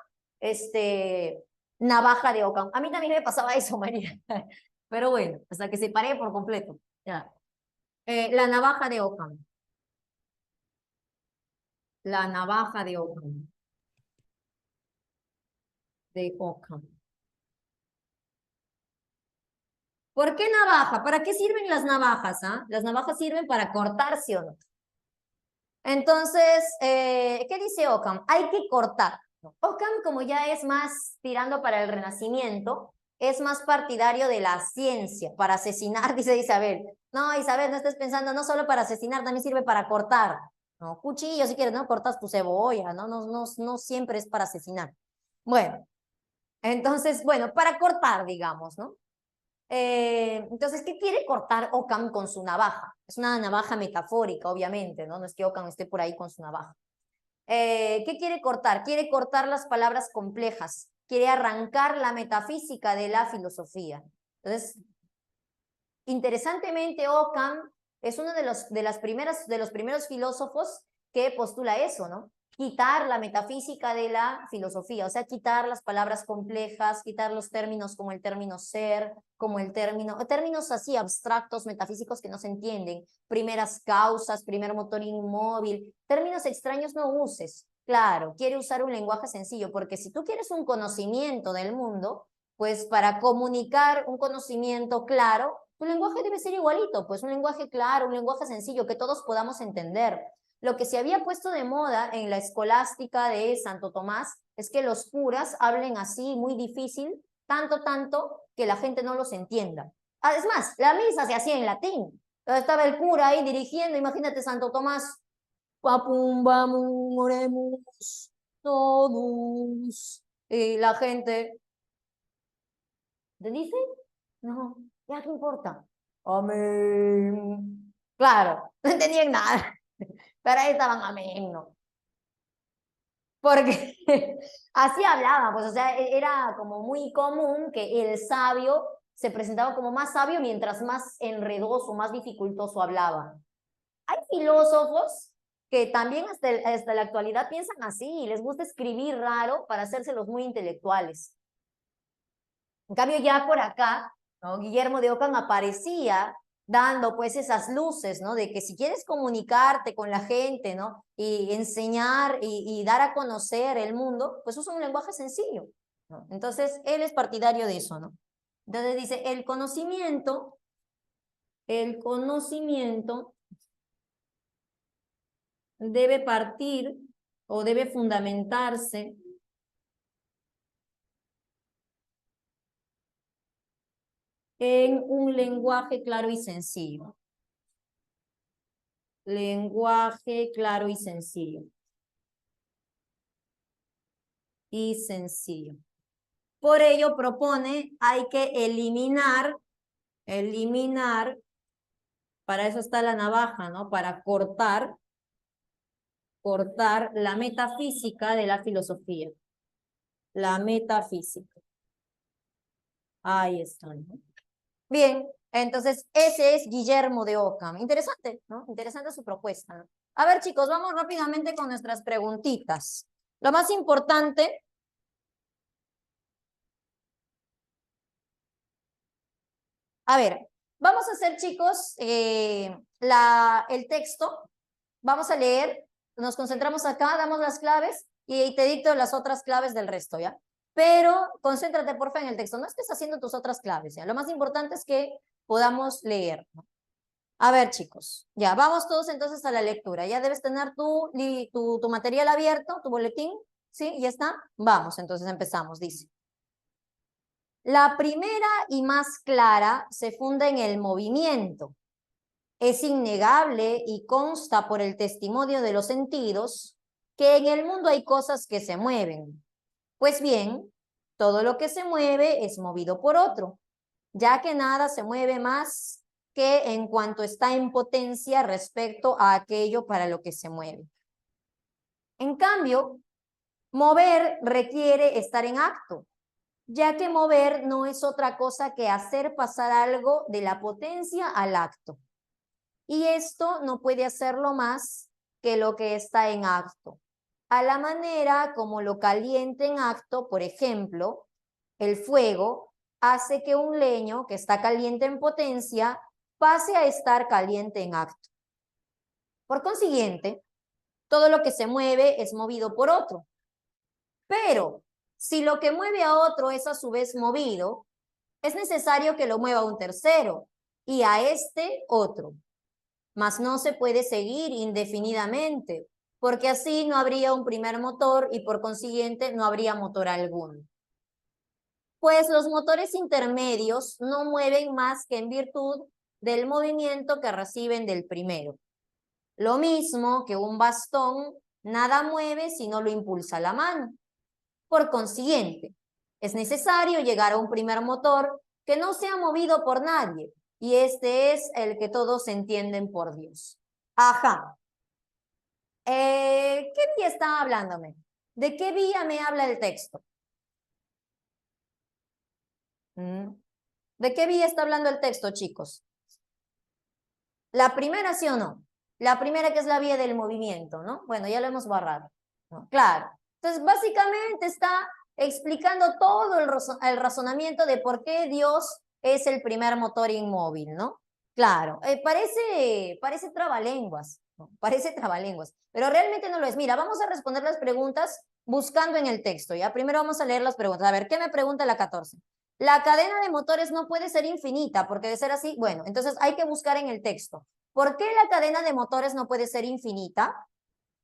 navaja de Ockham. A mí también me pasaba eso, María. Pero bueno, hasta que se paré por completo. Ya. La navaja de Ockham. La navaja de Ockham. De Ockham. ¿Por qué navaja? ¿Para qué sirven las navajas? ¿Ah? Las navajas sirven para cortar, ¿sí o no? Entonces, ¿qué dice Ockham? Hay que cortar. Ockham, como ya es más tirando para el Renacimiento, es más partidario de la ciencia, para asesinar, dice Isabel. No, Isabel, no estés pensando, no solo para asesinar, también sirve para cortar. No, cuchillo si quieres, ¿no? Cortas tu cebolla, ¿no? No siempre es para asesinar. Bueno, entonces, bueno, para cortar, digamos, ¿no? Entonces, ¿qué quiere cortar Ockham con su navaja? Es una navaja metafórica, obviamente, ¿no? No es que Ockham esté por ahí con su navaja. ¿Qué quiere cortar? Quiere cortar las palabras complejas, quiere arrancar la metafísica de la filosofía. Entonces, interesantemente, Ockham es uno de los primeros filósofos que postula eso, ¿no? Quitar la metafísica de la filosofía, o sea, quitar las palabras complejas, quitar los términos como el término ser, como términos así abstractos, metafísicos que no se entienden, primeras causas, primer motor inmóvil, términos extraños no uses. Claro, quiere usar un lenguaje sencillo, porque si tú quieres un conocimiento del mundo, pues para comunicar un conocimiento claro, tu lenguaje debe ser igualito, pues un lenguaje claro, un lenguaje sencillo que todos podamos entender. Lo que se había puesto de moda en la escolástica de Santo Tomás es que los curas hablen así muy difícil, tanto que la gente no los entienda. Es más, la misa se hacía en latín. Entonces estaba el cura ahí dirigiendo, imagínate Santo Tomás, papum, vamos, oremos todos. Y la gente, ¿te dice? No, ya qué importa. Amén. Claro, no entendían nada. Pero ahí estaban amén, ¿no? Porque así hablaban, pues, o sea, era como muy común que el sabio se presentaba como más sabio mientras más enredoso, más dificultoso hablaba. Hay filósofos que también hasta la actualidad piensan así, les gusta escribir raro para hacérselos muy intelectuales. En cambio, ya por acá, ¿no? Guillermo de Ockham aparecía dando pues esas luces, ¿no? De que si quieres comunicarte con la gente, ¿no? Y enseñar y dar a conocer el mundo, pues usa un lenguaje sencillo, ¿no? Entonces, él es partidario de eso, ¿no? Entonces dice, el conocimiento debe partir o debe fundamentarse en un lenguaje claro y sencillo. Lenguaje claro y sencillo. Y sencillo. Por ello propone, hay que eliminar, para eso está la navaja, ¿no? Para cortar la metafísica de la filosofía. La metafísica. Ahí está, ¿no? Bien, entonces ese es Guillermo de Ockham. Interesante, ¿no? Interesante su propuesta, ¿no? A ver, chicos, vamos rápidamente con nuestras preguntitas. Lo más importante. A ver, vamos a hacer, chicos, el texto. Vamos a leer, nos concentramos acá, damos las claves y te dicto las otras claves del resto, ¿ya? Pero concéntrate, porfa, en el texto. No estés haciendo tus otras claves, ¿ya? Lo más importante es que podamos leer, ¿no? A ver, chicos, ya, vamos todos entonces a la lectura. Ya debes tener tu material abierto, tu boletín, ¿sí? ¿Ya está? Vamos, entonces empezamos, dice. La primera y más clara se funda en el movimiento. Es innegable y consta por el testimonio de los sentidos que en el mundo hay cosas que se mueven. Pues bien, todo lo que se mueve es movido por otro, ya que nada se mueve más que en cuanto está en potencia respecto a aquello para lo que se mueve. En cambio, mover requiere estar en acto, ya que mover no es otra cosa que hacer pasar algo de la potencia al acto. Y esto no puede hacerlo más que lo que está en acto. A la manera como lo caliente en acto, por ejemplo, el fuego hace que un leño que está caliente en potencia pase a estar caliente en acto. Por consiguiente, todo lo que se mueve es movido por otro. Pero si lo que mueve a otro es a su vez movido, es necesario que lo mueva un tercero y a este otro. Mas no se puede seguir indefinidamente, porque así no habría un primer motor y por consiguiente no habría motor alguno. Pues los motores intermedios no mueven más que en virtud del movimiento que reciben del primero. Lo mismo que un bastón, nada mueve si no lo impulsa la mano. Por consiguiente, es necesario llegar a un primer motor que no sea movido por nadie, y este es el que todos entienden por Dios. Ajá. ¿Qué vía está hablándome? ¿De qué vía me habla el texto? ¿De qué vía está hablando el texto, chicos? La primera, ¿sí o no? La primera, que es la vía del movimiento, ¿no? Bueno, ya lo hemos borrado, ¿no? Claro. Entonces, básicamente está explicando todo el razonamiento de por qué Dios es el primer motor inmóvil, ¿no? Claro, parece trabalenguas, ¿no? Parece trabalenguas, pero realmente no lo es. Mira, vamos a responder las preguntas buscando en el texto, ¿ya? Primero vamos a leer las preguntas. A ver, ¿qué me pregunta la 14? La cadena de motores no puede ser infinita, porque de ser así, bueno, entonces hay que buscar en el texto. ¿Por qué la cadena de motores no puede ser infinita?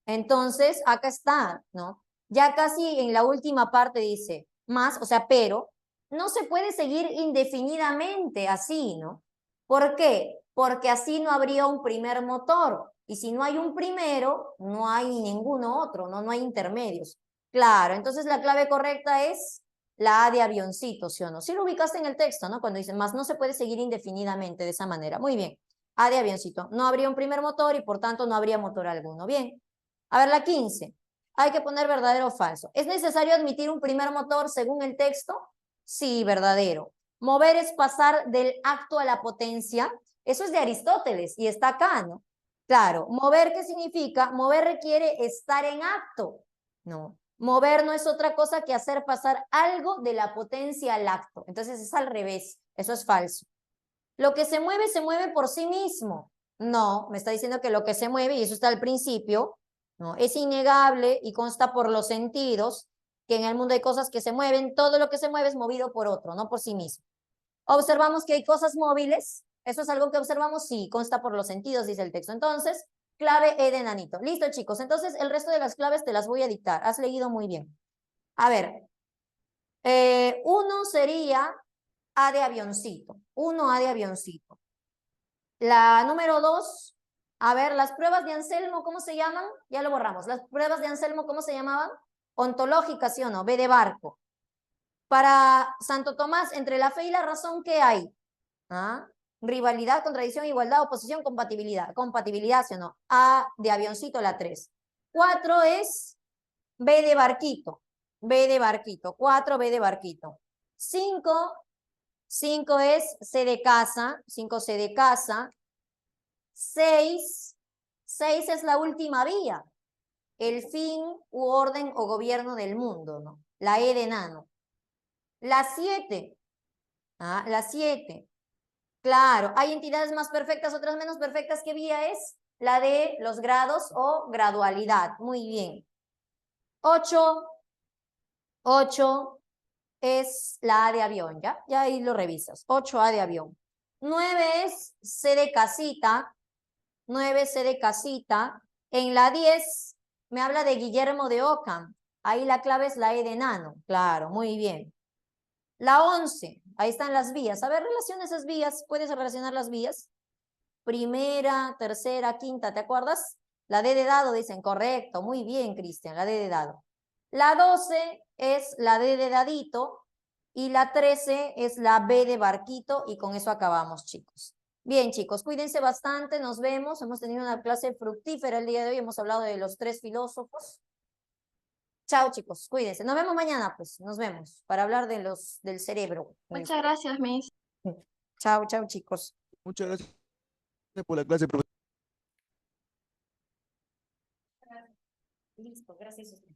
Entonces, acá está, ¿no? Ya casi en la última parte dice, más, o sea, pero, no se puede seguir indefinidamente así, ¿no? ¿Por qué? Porque así no habría un primer motor. Y si no hay un primero, no hay ninguno otro, ¿no? No hay intermedios. Claro, entonces la clave correcta es la A de avioncito, ¿sí o no? Sí lo ubicaste en el texto, ¿no? Cuando dice, más no se puede seguir indefinidamente de esa manera. Muy bien. A de avioncito. No habría un primer motor y por tanto no habría motor alguno. Bien. A ver, la 15. Hay que poner verdadero o falso. ¿Es necesario admitir un primer motor según el texto? Sí, verdadero. Mover es pasar del acto a la potencia. Eso es de Aristóteles y está acá, ¿no? Claro, mover, ¿qué significa? Mover requiere estar en acto. No, mover no es otra cosa que hacer pasar algo de la potencia al acto. Entonces es al revés, eso es falso. Lo que se mueve por sí mismo. No, me está diciendo que lo que se mueve, y eso está al principio, no, es innegable y consta por los sentidos, que en el mundo hay cosas que se mueven, todo lo que se mueve es movido por otro, no por sí mismo. Observamos que hay cosas móviles, eso es algo que observamos, sí, consta por los sentidos, dice el texto. Entonces, clave E de nanito. Listo, chicos, entonces el resto de las claves te las voy a dictar, has leído muy bien. A ver, uno sería A de avioncito, 1A de avioncito. La número 2, a ver, las pruebas de Anselmo, ¿cómo se llaman? Ya lo borramos. Las pruebas de Anselmo, ¿cómo se llamaban? Ontológicas, ¿sí o no? B de barco. Para Santo Tomás, entre la fe y la razón, ¿qué hay? ¿Ah? Rivalidad, contradicción, igualdad, oposición, compatibilidad. Compatibilidad, ¿sí o no? A de avioncito, la 3. 4 es B de barquito. B de barquito. 4, B de barquito. 5 es C de casa. 5, C de casa. 6 es la última vía. El fin u orden o gobierno del mundo, ¿no? La E de enano. La 7. La 7. Claro, hay entidades más perfectas, otras menos perfectas. ¿Qué vía es? La de los grados o gradualidad. Muy bien. 8 es la A de avión, ¿ya? Ya ahí lo revisas. 8A de avión. 9 es C de casita. 9 C de casita. En la 10 me habla de Guillermo de Ockham. Ahí la clave es la E de enano. Claro, muy bien. La 11, ahí están las vías. A ver, relaciona esas vías. ¿Puedes relacionar las vías? Primera, tercera, quinta, ¿te acuerdas? La D de dado, dicen, correcto, muy bien, Cristian, la D de dado. La 12 es la D de dadito y la 13 es la B de barquito y con eso acabamos, chicos. Bien, chicos, cuídense bastante, nos vemos. Hemos tenido una clase fructífera el día de hoy, hemos hablado de los 3 filósofos. Chao, chicos, cuídense. Nos vemos mañana, pues, nos vemos para hablar de del cerebro. Muchas gracias, Miss. Chao, chao, chicos. Muchas gracias por la clase, profesor. Listo, gracias a usted.